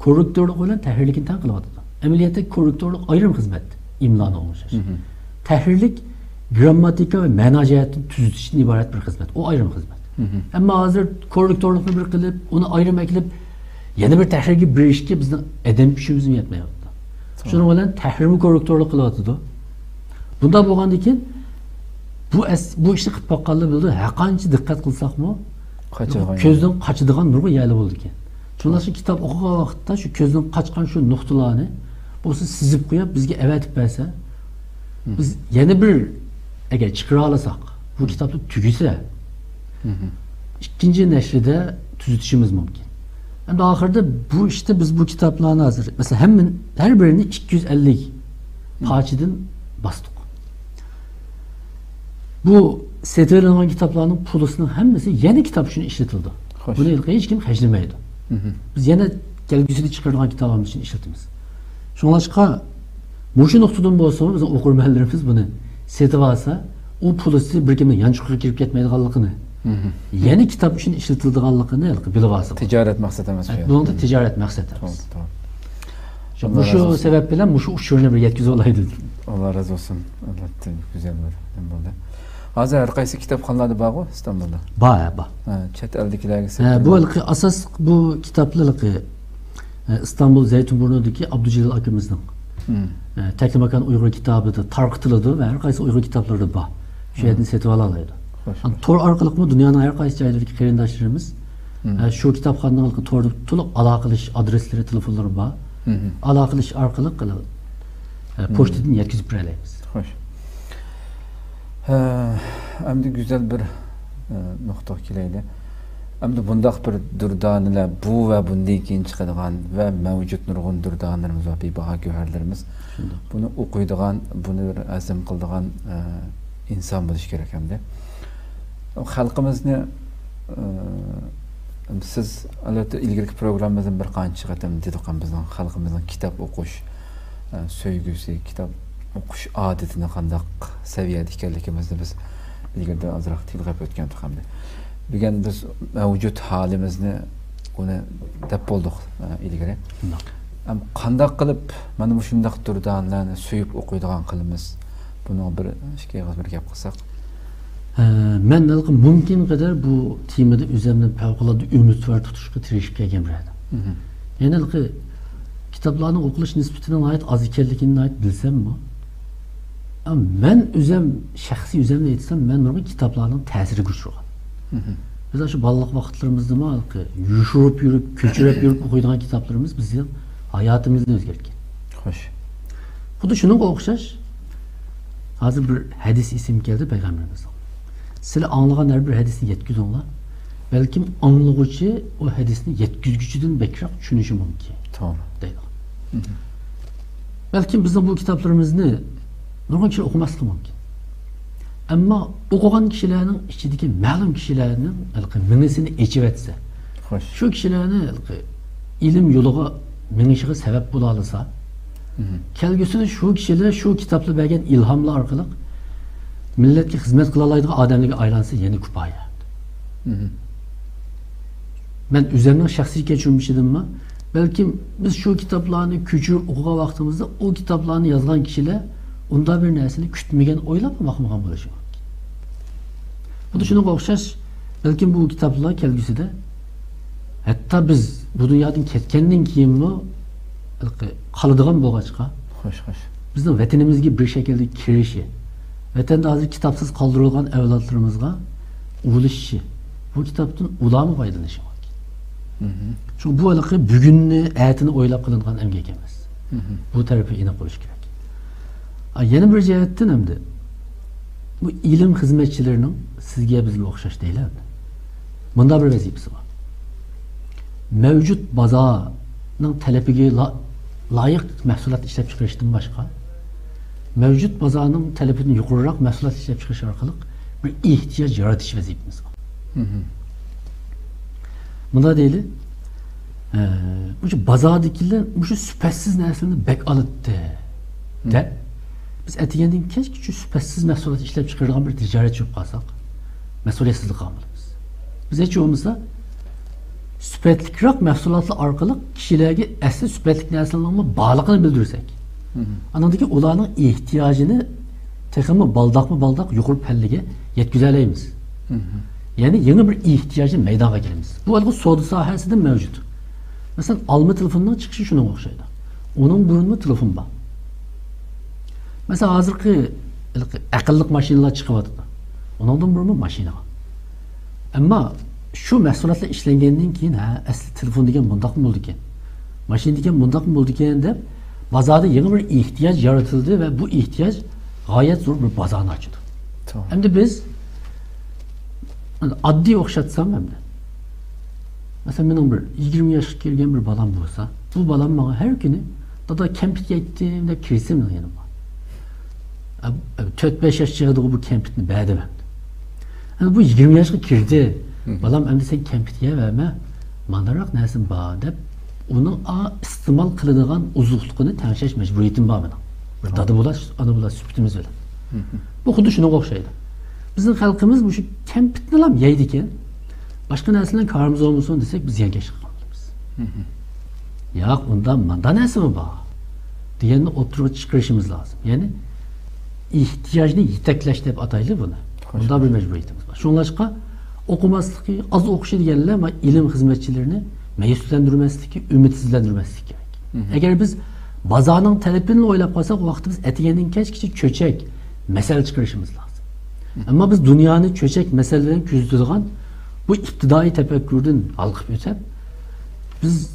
korrektorlik bilan tahrirlikni tan qilyapti. Amaliyotda korrektorlik ayrim xizmat, imloni o'nglash. Tahrirlik grammatika va ma'no jihatdan tuzitishdan iborat bir xizmat. O ayrim xizmat. Ammo hozir korrektorlikni bir qilib, uni ayrim qilib yana bir tahrirga berishga bizning adam kuchimiz yetmayapti. Shuning bilan tahrirni korrektorlik qilyapti. Bunda bo'lgandan keyin bu ishni qilib boqqanlar bo'ldi. Har qancha diqqat qilsakmi, ko'zdan qochadigan nurga yali bo'ldi ekan. Shundan shu kitob o'qigan vaqtda shu ko'zdan qochgan shu nuqtalarni bo'lsa sizib qo'yib bizga avatib bersa, biz yana bir agar chiqara olsak, bu kitobni tugisa, ikkinchi nashrida tuzitishimiz mumkin. Endi oxirida bu ishda biz bu kitoblarni hozir, masalan, har birini 250 parchadan bosdik. Bu setilgan kitoblarning pulisining hammasi yana kitob uchun ishlatildi. Buni hech kim hajlamaydi. Biz yana kelgusida chiqargan kitoblarimiz uchun ishlatamiz. Shunlashqa mushu nuqtadan bo'lsa, biz o'qirmanlarimiz buni setib olsa, u pulisi bir kimning yanchiqqa kirib ketmaydiganligini, yana kitob uchun ishlatilganligini bilib olsa. Tijorat maqsad emas bu. Bunda tijorat maqsad emas. To'g'ri. Shu sabab bilan shu uchurni bir yetkazib olaydi. Alloh razı olsun. Albatta güzel bo'ldi. Hozir har qaysi kitobxonlarda bormi Istanbulda? Bor. Chet eldagilarga bu asos bu kitoblarni İstanbul Zeytinburnu'daki Abdücelil akimizning Teklimakan Uyg'ur kitobida tarqitiladi va har qaysi Uyg'ur kitoblarida bor. Shu yerdan setib oladi. Tor orqali dunyoning har qaysi joylaridagi qarindoshlarimiz shu kitobxonalarga to'g'ri to'liq aloqa qilish adreslari, telefonlari bor. Aloqa qilish orqali pochtadan yetkazib beramiz. Xo'sh. Endi güzel bir nokta kelaydi. Endi bundaq bir durdanlar bu va bundan keyin chiqadigan va mavjud nurg'un durdanlarimiz va bebaho go'harlarimiz. Buni o'qiydigan, buni bir azm qiladigan inson bo'lish kerak hamda. Xalqimizni siz albatta ilgari programmamizdan bir qancha qatam dedik bizning xalqimizning kitob o'qish so'ygusi, kitob o'qish odatini qanday saviyada ekanligimizni biz ilgari ozroq tilg'ab o'tgandik hamda. Bugun biz mavjud holimizni uni deb bo'ldik ilgari. Qanday qilib mana bu shunday turdanlarni suyib o'qiydigan qilamiz. Buni bir bir gap qilsak. Men mumkin qadar bu temada o'zimni favqulodda umidvor tutishga tirishib kelgan edim. Yana kitoblarning o'qilish nisbatining oz ekanligini bilsam-mi? Men o'zim shaxsiy o'zimni aytsam, men buni kitoblarning ta'siriga uchragan. Biz shu balaliq vaqtlarimizda yushurib yurib, ko'chirib yurib o'qiydigan kitoblarimiz bizning hayotimizni o'zgartgan. Xo'sh. Xuddi shunga o'xshash hozir bir hadis ism keldi payg'ambarimiz. Sizlar anglagan har bir hadisni yetkazinglar. Balkim anglag'uchi o hadisni yetkazguchidan bekroq tushunishi mumkin. To'g'ri. Deydi. Balkim bizning bu kitoblarimizni nurg'un kishi o'qimasligi mumkin. Ammo o'qigan kishilarning ichidagi ma'lum kishilarning minisini echib etsa, xo'sh, shu kishilarni ilm yo'liga minishiga sabab bo'la olsa, Kelgüsüde şu kişiler şu kitapla belgen ilhamla arkalık milletke hizmet kılalaydığı adamlığa aylansın yeni kupaya. Ben üzerinden şahsi geçirmiş idim mi? Belki biz şu kitaplarını küçük okuğa vaktimizde o kitaplarını yazgan kişiler onda bir nesini kütmegen oylap mı bakmagan buluşu. Bu da şuna okşaş belki bu kitaplar kelgüsüde hatta biz bu dünyadan ketkendan keyin mi kalıdığan boğaçka bizden vatanimizga bir şekilde kirişi vatanda hazır kitapsız kaldırılgan evlatlarımızga uğuluşu bu kitaptan ulama faydalanışı var. Çünkü bu alakı bugünni, ayetini oylap kılıngan emgek emas. Bu tarafı inek oluş gerek. Yeni bir cihetten hem de bu ilim hizmetçilerinin sizge bizge okşaş değil mi? Bunda bir vazifesi var. Mevcut bazanın talebige layık mahsulat işlep çıkarıştan başka mevcut bazanın talebini yukarırak mahsulat işlep çıkarış arkalık bir ihtiyaç yaratış vazifemiz var. Bunda değil bu bazadakiler bu süpersiz nesini bek alıttı de biz etigenden keşke şu süpersiz mahsulat işlep çıkarılan bir ticaret çok kalsak mesuliyetsizlik almalıyız. Biz hiç olmazsa süperlikrak mahsulatlı arkalık kişilerge esli süperlik neslilerine bağlılığını bildirsek. Anladaki olanın ihtiyacını tekimi baldak yukarı pellige yetkileyimiz. Yani yeni bir ihtiyacı meydana geliriz. Bu algı soğudu sahasında mevcut. Mesela alma telefonundan çıkışı şuna okşaydı. Onun burunlu telefon var. Mesela hazırki akıllık maşinalar çıkıvadı. Onun burunlu maşina var. Ama şu mahsulatla işlengendiğin keyin asli telefon degen bundak mı oldu eken? Maşin degen bundak mı oldu eken de bazada yeni bir ihtiyaç yaratıldı ve bu ihtiyaç gayet zor bir bazarını açtı. Tamam. Hem de biz addi okşatsam hem de mesela benim bir 20 yaş gelgen bir balam olsa bu balam bana her günü da kempit gittiğimde kirsim yanıma. 4-5 yaş çıktı bu kempitini beğenmem. Yani bu 20 yaşa kirdi. Balam hem de sen kempitye verme mandarak nesin bağ deyip onun istimal kılıdığın uzunluğunu tanışış mecburiyetim var benim. Dadı bulaş, ana bulaş süpütümüz öyle. Bu kudu şuna okşaydı. Bizim halkımız bu şu kempitini lam yeydiken başka neslinden karımız olmasın desek biz yengeç kalırız. Ya ondan manda nesi mi bağ? Diyenine oturup çıkarışımız lazım. Yani ihtiyacını yitekleşti hep adaylı bunu. Bunda bir mecburiyetimiz var. Şunlaşka okumaslık az okuşu diyenler ama ilim hizmetçilerini meyüslendirmeslik, ümitsizlendirmeslik gerek. Eğer biz bazanın talebini oylap kalsak o vaktimiz etigenin keşke çöçek mesele çıkarışımız lazım. Ama biz dünyanın çöçek meselelerini küzdürgen bu iktidai tefekkürden alkıp ötep biz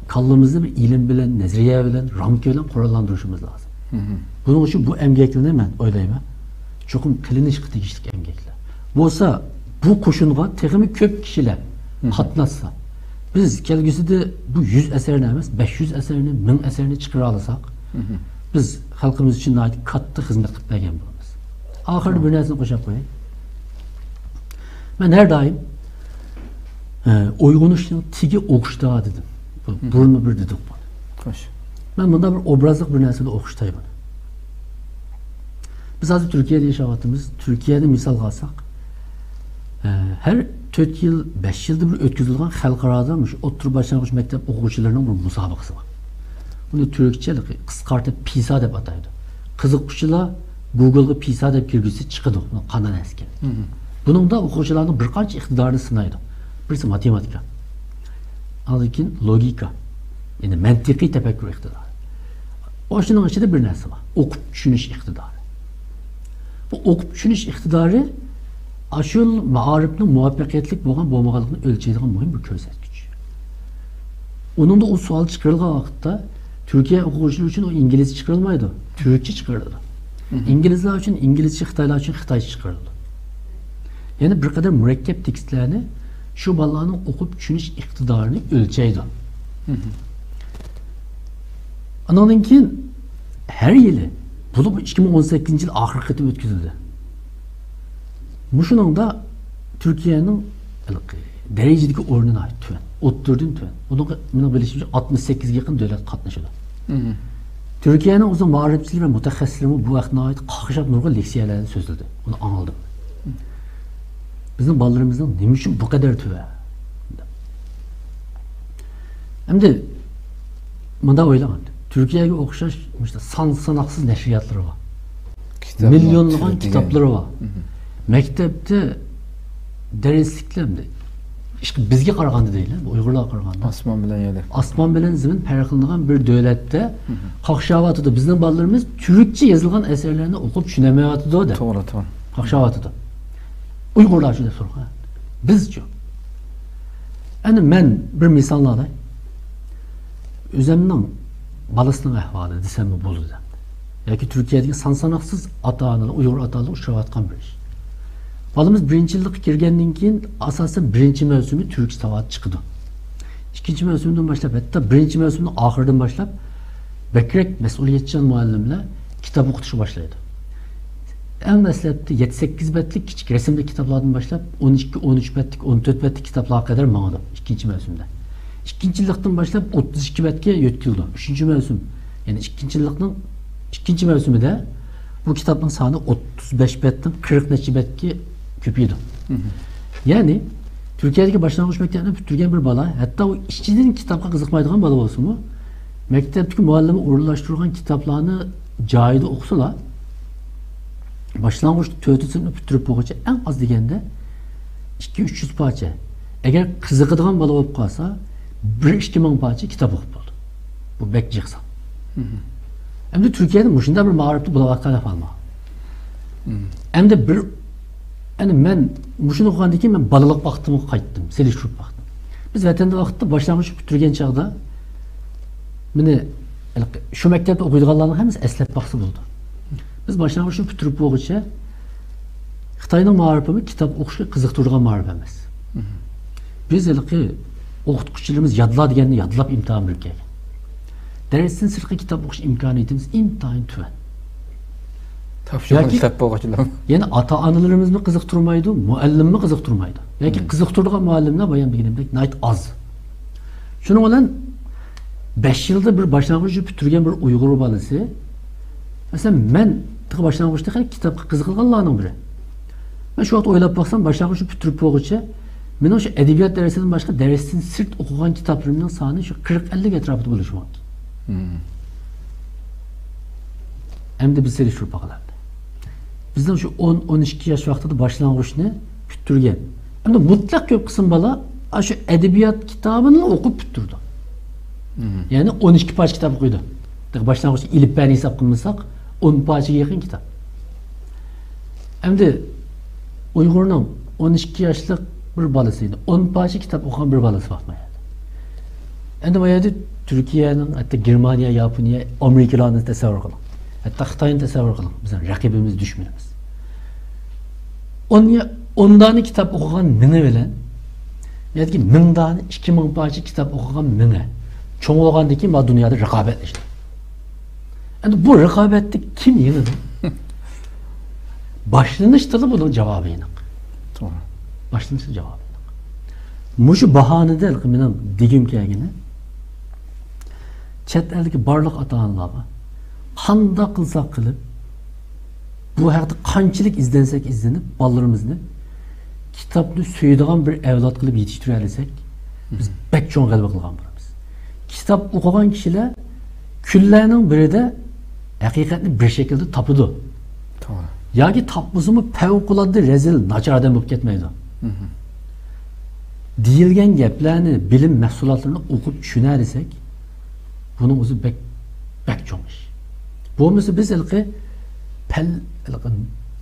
kallımızda bir ilim bilen, nezriye bilen, ramke bilen kurallandırışımız lazım. Bunun için bu emgeklerini ben oylayayım. Çokum kliniş kıtıkişlik emgekler. Bu olsa bu koşunğa tekimi köp kişiler katlatsa biz kelgüsüde bu 100 eserini emez 500 eserini 1000 eserini çıkara alırsak biz halkımız için ait katlı hizmet kıtlayan bulunuz. Ahırda bir nesini koşak koyayım. Ben her daim uygunuşun tigi okuştağı dedim. Burnu bir dedik bunu. Ben bunda bir obrazlık bir nesini okuştayım bunu. Biz hazır Türkiye'de yaşavatımız, Türkiye'de misal kalsak her 4 yıl, 5 yılda bir ötküzülgen halkarada oturup başlangıç mektep okuyucularının bir musabakası var. Bunu Türkçe kıskartıp PISA dep ataydı. Kızıkçılar Google'ga PISA dep girgisi çıkıdı. Kanan eski. Bunun da okuyucularının birkaç iktidarını sınaydı. Birisi matematika. Anladıkin logika. Yani mentiki tefekkür iktidarı. O şunun içinde bir nersi var. Okup düşünüş iktidarı. Bu okup düşünüş iktidarı aşıl mağaripnin muvaffakiyetlik boğmalıqını ölçeydiğin mühim bir göstergeç. Onun da o sual çıkarılgan vakitte Türkiye okuyucular için o İngilizce çıkarılmaydı. Türkçe çıkarıldı. İngilizler için İngilizce, Xitaylar için Xitayca çıkarıldı. Yani bir kadar mürekkep tekstlerini şu ballarının okup düşünüş iktidarını ölçeydi. Anladın ki her yılı bu 2018 yıl ahir kıtım ötküzüldü. Muşunun da Türkiye'nin derecedeki oranına ait tüven. Otturdun tüven. Onun birleşimci 68 yakın devlet katlaşıdı. Türkiye'nin uzun mağribçiliği ve mütehassisliği bu vaktine ait kakışap nurga leksiyalarını sözledi. Onu anladım. Bizim ballarımızdan ne için bu kadar tüve? Hem de bunda oylagan. Türkiye'ye okşaş işte sanaksız neşriyatları var. Milyonlagan kitapları var. Mektepte dersliklerinde işte bizge qaraganda değil, bu Uygurlar qaraganda. Asman bilen yerler. Asman bilen zimin farqlangan bir devlette qaqşavatıda bizning balalarımız Türkçe yazılgan eserlerini okup düşünemeyatıdı o da. Doğru. Qaqşavatıda. Uygurlar şöyle sorgan. Bizce. Yani ben bir misal alayım. Özümden balasının ahvalı desem mi bolu desem. Yoki Türkiye'deki sansanaksız ata-analar, Uygur ata-analar uçrayotgan bir iş. Balımız birinci yıllık girgenden keyin asasen birinci mevsimi Türk savat çıktı. İkinci mevsimden başlap, hatta birinci mevsimden ahırdan başlap bekrek mesuliyetçan muallimle kitap okutuşu başlaydı. En meslekte 7-8 betlik küçük resimli kitaplardan başlap 12-13 betlik, 14 betlik kitaplara kadar mağadım ikinci mevsimde. İkinci yıllıktan başlap 32 betke yetkildi. Üçüncü mevsim, yani ikinci mevsimi de bu kitabın sahne 35 betten 40 neçe betke köpüydü. Yani Türkiye'deki başlangıç mektebinde bütürgen bir bala, hatta o işçilerin kitapka kızıkmaydıgan bala olsun mu? Mektepteki muallimi uğurlaştırgan kitaplarını cahide okusalar, başlangıç tövtüsünü bütürüp okuca en az degende 200-300 parça. Eğer kızıkıdığan bala olup kalsa 1-2 parça kitap okup oldu. Bu bek çıksam. Hem de Türkiye'de başında bir mağripti bulavaktan yapalma. Hem de bir yani ben muşun okugan ki ben balalık vaktimi kayıttım, selişrup baktım. Biz vatanda vakitte başlangıç bütürgen çağda meni şu mektepte okuyduğanların hepsi eslep baksı buldu. Biz başlangıçta bütürüp okuça Xitayning ma'rifimi kitap o'qishga qiziqtirgan ma'rif emas. Biz o'qituvchilarimiz yodla deganni yodlab imtihon berib kelgan. Darsdan sirtqi kitap o'qish imkoniyatimiz intayin tuvan. Kitap o'quvchilar. Yani ata-analarimizni qiziqtirmaydi, muallimni qiziqtirmaydi. Yoki qiziqtirgan muallimlar bayon deganimdek nayt az. Shuning bilan 5 yılda bir başlangıçta bitirgen bir Uygur balası. Mesela ben başlangıçta kitapga qiziqilganlarning biri. Ben şu vaqt o'ylab baksam başlangıçta bitirib o'qicha, men o'sha edebiyot darsidan boshqa darsdan sirt o'qigan kitoblarimning soni shu 40-50 atrofida bo'lishi mumkin. Endi biz seri şu bakalım. Bizden şu 10-12 yaş vaqtida başlangıçni bitirgen. Endi mutlaq ko'p qism bola şu edebiyot kitobini o'qib bitirdi. Yani 12 parça kitap okuydu. Başlangıçta ilip ben hesap kılmışsak 10 parçaya yakın kitap. Hem de Uygur'un 12 yaşlık bir balasıydı. 10 parça kitap okuyan bir balası bakmaydı. Hem de bayağı Türkiye'nin, hatta Germaniya, Japonya, Amerikalarını tasavvur kılın. Hatta Xitay'ını tasavvur kılın. Bizim rakibimiz, düşmanımız. Ondan kitap okuyan mini bilen, yani ki 1000 tane 2000 parça kitap okuyan mini. Çoğun olgandaki bu dünyada rekabetleşti. Yani bu rekabette kim yenildi? Başlanışta da bunun cevabı yenik. Doğru. Başlanışta cevabı yenik. Muşu bahane değil ki benim digim kelgini. Chet eldeki barlık ata-analarga qanda qilsak qilib, bu haqda qanchalik izlensek izlenip ballarimizni kitapni suyadigan bir avlod qilib yetiştire olsak, biz bek cho'ng g'alaba qilgan bo'lamiz. Kitap o'qigan kishilar kunlarning birida haqiqatni bir şekilde tapıdı. Doğru. Yoki tapmısımı favqulodda rezil, nachar odam bo'lib ketmaydi. Deyilgan gaplarni, bilim mahsulotlarini o'qib tushuna olsak, buning o'zi bek cho'ng ish. Bo'lmasa biz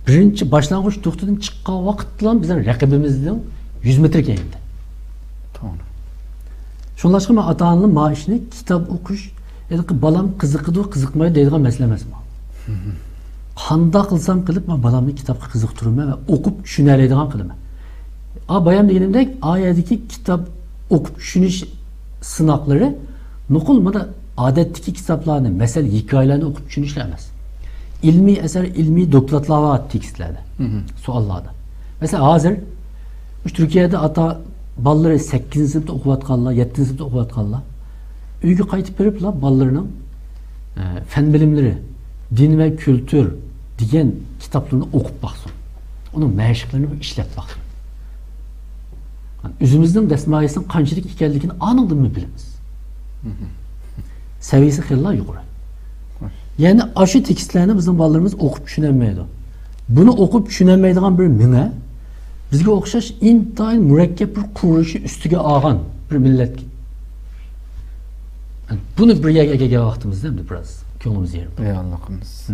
birinchi boshlang'ich to'xtadan chiqqan vaqt bilan bizning raqibimizning 100 metr keyinda. Doğru. Şunlaşqa men ata-onaning maishini kitap o'qish, balam qiziqidi, qiziqmaydi deydigan masala emas bu. Qanda qilsam qilib, men balamni kitapga qiziqtiraman va o'qib tushuna oladigan qilaman. Bayam deganimdek, oyadagi kitap o'qib tushunish sinoqlari nuqulmada odatdagi kitaplarni, masalan, hikoyalarni o'qib tushunishlar emas. İlmiy eser, ilmiy doktoratlar var tekstlerde, suallarda. Mesela hazır, Türkiye'de ata balları 8. sınıfta okuvatkanlar, 7. sınıfta okuvatkanlar. Uygu kayıtıp verip la ballarının fen bilimleri, din ve kültür degan kitaplarını okup baksın. Onun məşqlərini işlep baksın. Yani özümüzün desmayesinin qançalik ekanligini anıldın mı biliriz. Seviyesi xeyli yukarı. Yani aşı tekstlerini bizim balalarımız okup düşünemeydi. Bunu okup düşünemeydiğin bir mine bizge okşaş intayın mürekkep bir kuruluşu üstüge ağan bir millet. Yani bunu bir yege vaktimiz değil mi biraz? Könlümüz yerim. Ey Allah'ımız.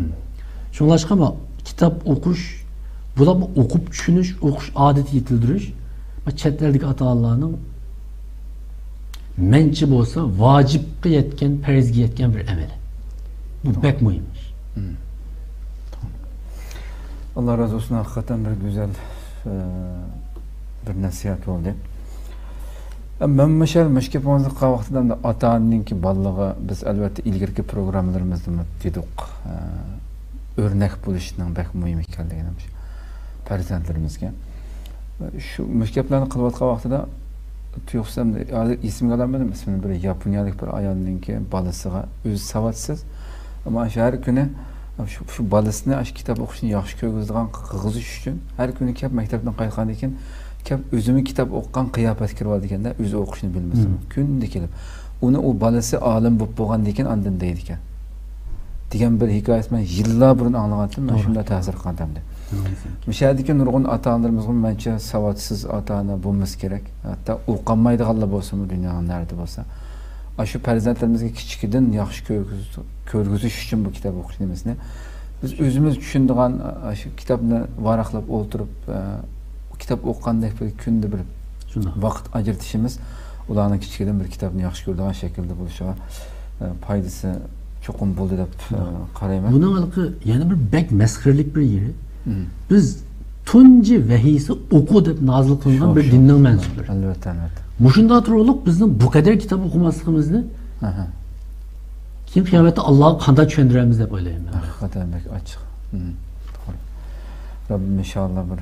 Şunlaşık ama kitap okuş, bu da bu okup düşünüş, okuş adeti yetildiriş. Çetlerdeki ata-Allah'ın mençib olsa vacip yetken, perizgi yetken bir emeli. Bu pek mühimmiş. Allah razı olsun, hakikaten bir güzel bir nasihat oldu. Ben mesela meşkepimizde kavaktıdan da ata-ananın ki ballağı biz elbette ilgirki programlarımızda mı dedik örnek buluşundan pek mühim ekanligini farzandlarimizga. Şu meşkeplerini kılvatqa vaqtida tuyuqsam ismini alamadım, ismini bir Yaponiyalik bir ayolning ki balasiga o'zi savadsız ama her günü şu balasini şu kitap o'qishni yaxshi ko'rgizgan qilg'izish uchun har kuni kelib maktabdan qaytgandan keyin kelib o'zimi kitap o'qigan qiyofatga kirib oldi ekanda, o'zi o'qishni bilmasa kunda kelib uni u balasi olim bo'lib bo'lgandan keyin andin deydi ekan degan bir hikoyasini men yillar burun anglagandim. Men shunda ta'sir qilgandim. Müşahedeki nurgun ata-analarımızın bence savatsız ata-ana bulması gerek. Hatta o'qimaydiganlar bo'lsa mı dünyanın nerede olsa. Şu farzandlarimizga kichikdan yaxshi ko'rgizish uchun bu kitap o'qishimizni biz o'zimiz tushundigan shu kitobni varaqlab o'tirib kitap o'qigandek bir kunda bir vaqt ajratishimiz ularning kichikdan bir kitobni yaxshi ko'radigan shaklda bo'lishiga foydasi cho'qim bo'ldi deb qarayman. Bunun alıqı yana bir bek mesxirlik bir yeri. Biz tunji vahiysi oku deb nazil qilingan bir dinning mansublar. Albatta, albatta. Mushunda turib bizning bu kadar kitap o'qimasligimizni keyin qiyomatda Allohga qanday tushuntiramiz deb o'ylayman. Hakikaten bek açık. Doğru. Rabbim inşallah bir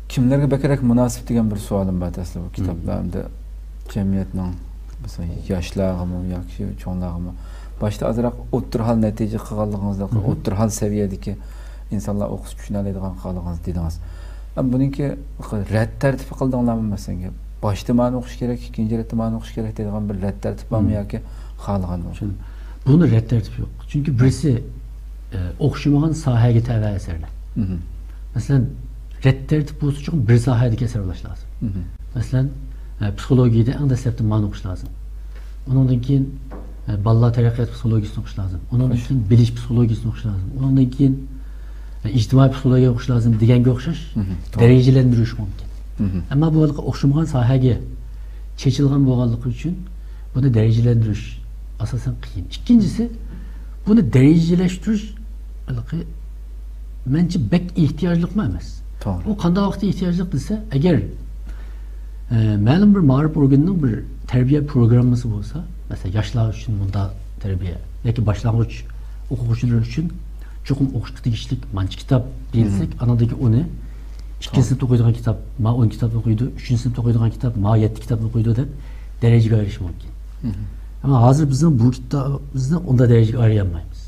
kimlerge bekerek münasip degan bir sualim var aslında bu kitaplarda cemiyetning mesela yaşlarımı yoki cho'nlarimi başta azroq o'ttirhal natija qilganligingizda o'ttirhal seviyedagi insonlar o'qib tushunadigan qilganingiz dedingiz. Buniki rad tartib qildinglarmi masalan? Başta ma'ni o'qish kerak, ikkinchi retda ma'ni o'qish kerak deydigan bir rad tartib bormi yoki xohlaganmi? Buni rad tartib yo'q. Chunki birisi o'qishmagan sohaga tabiiy asarlar. Masalan, rad tartib bo'lish uchun bir sohadagi asar bo'lish lozim. Masalan, psixologiyada eng dastlabda ma'ni o'qish lozim. Undan keyin balla taraqqiyot psixologiyasini o'qish lozim. Undan keyin bilish psixologiyasini o'qish lozim. Undan keyin ijtimoiy psixologiya o'qish lozim deganga o'xshash darajalaندirish mumkin. Ammo bu o'xshamagan sohaga chechilgan bo'lganligi uchun buni darajalandirish asosan qiyin. Ikkinchisi buni darajalashtirish menimcha bek ehtiyojli emas. To'g'ri. U qanday vaqtda ehtiyojli desa, agar ma'lum bir ma'rif organining bir tarbiya programmasi bo'lsa, masalan, yoshlar uchun bunda tarbiya yoki boshlang'ich o'quvchilar uchun cho'qim o'qishga tegishli manchi kitob deyilsak, anadagi uni 2 sinfda o'qiydigan kitob, ma 10 kitob o'qiydi, 3 sinfda o'qiydigan kitob, ma 7 kitob o'qiydi deb darajaga ayirish mumkin. Ama hozir bizning bu kitobimizni unda darajaga ayira olmaymiz.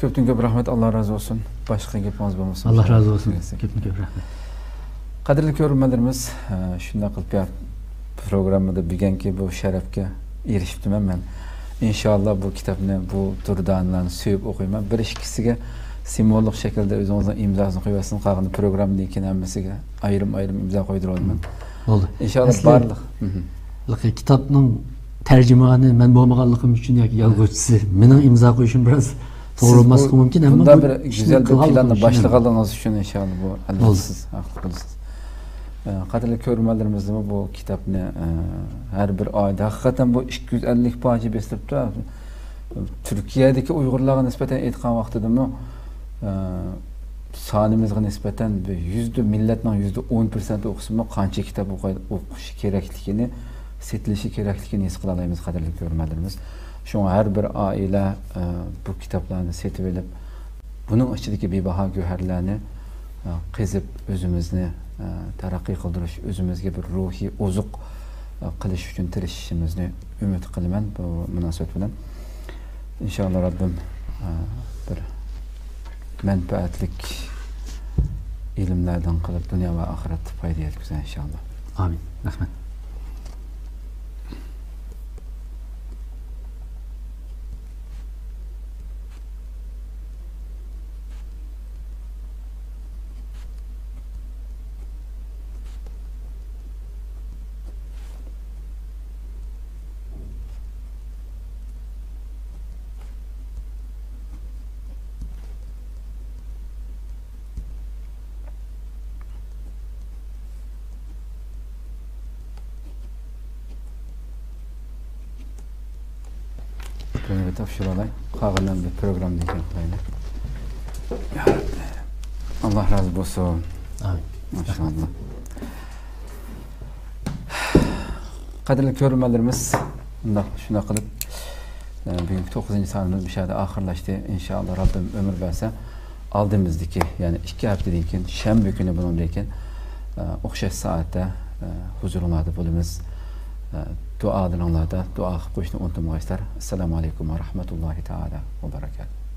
Köpten köp rahmet, Allah razı olsun. Başka gapimiz bo'lmasin. Allah razı olsun. Köpten köp rahmet. Qadrli ko'ruvchilarimiz, shunday qilib programmada bugungi bu sharafga erishibman men. İnşallah bu kitobni bu turdanlarni suyib o'qiyman. Bir ikkisiga simbolik shaklda o'zingizning imzosini qo'yasiz, qolgan programmadan keyin hammasiga ayrim imzo qo'ydirib olaman. Bo'ldi. İnşallah barliq. Kitobning tarjimoni men bo'lmaganligim uchun yoki yozuvchisi mening imzo qo'yishim biroz to'g'ri olmasligi mumkin, ammo bunda bir güzel bir planni başlaganınız için inşallah bu siz haqlı qilasiz. Qadrli ko'ruvchilarimiz bu kitobni har bir oyda haqiqatan bu 250 poyga besilib turadi. Turkiyadagi Uyg'urlarga nisbatan aytgan vaqtidami sonimizga nisbatan millatning %10% o'qisimi qancha kitob o'qishi kerakligini, setilishi kerakligini his qila olamiz qadrli ko'ruvchilarimiz. Şuna her bir aile bu kitaplarını setip edip bunun içindeki bebaha göherlerini qezip özümüzni terakki kıldırış, özümüzge bir ruhi, ozuq qilish uchun tirishishimizni umid qilaman bu munosabat bilan. İnşallah Rabbim bir menfaatlik ilimlerden kılıp dünya ve ahiret fayda yetkizsin inşallah. Amin. Rahmet. Böyle tavşıralay. Kağılan bir program diyeceğim böyle. Ya Rabbi. Allah razı olsun. Amin. Maşallah. Kadirli görünmelerimiz şuna kılıp büyük 9. sanımız bir şeyde ahırlaştı. İnşallah Rabbim ömür verse aldığımızdaki yani 2 haftadan keyin şembe günü bunundayken okşaş saatte huzurlarda bulunuz. Dua edin Allah'da. Dua qilib qo'yishni unutmaysizlar. Assalomu alaykum va rahmatullohi taala va barakatuh.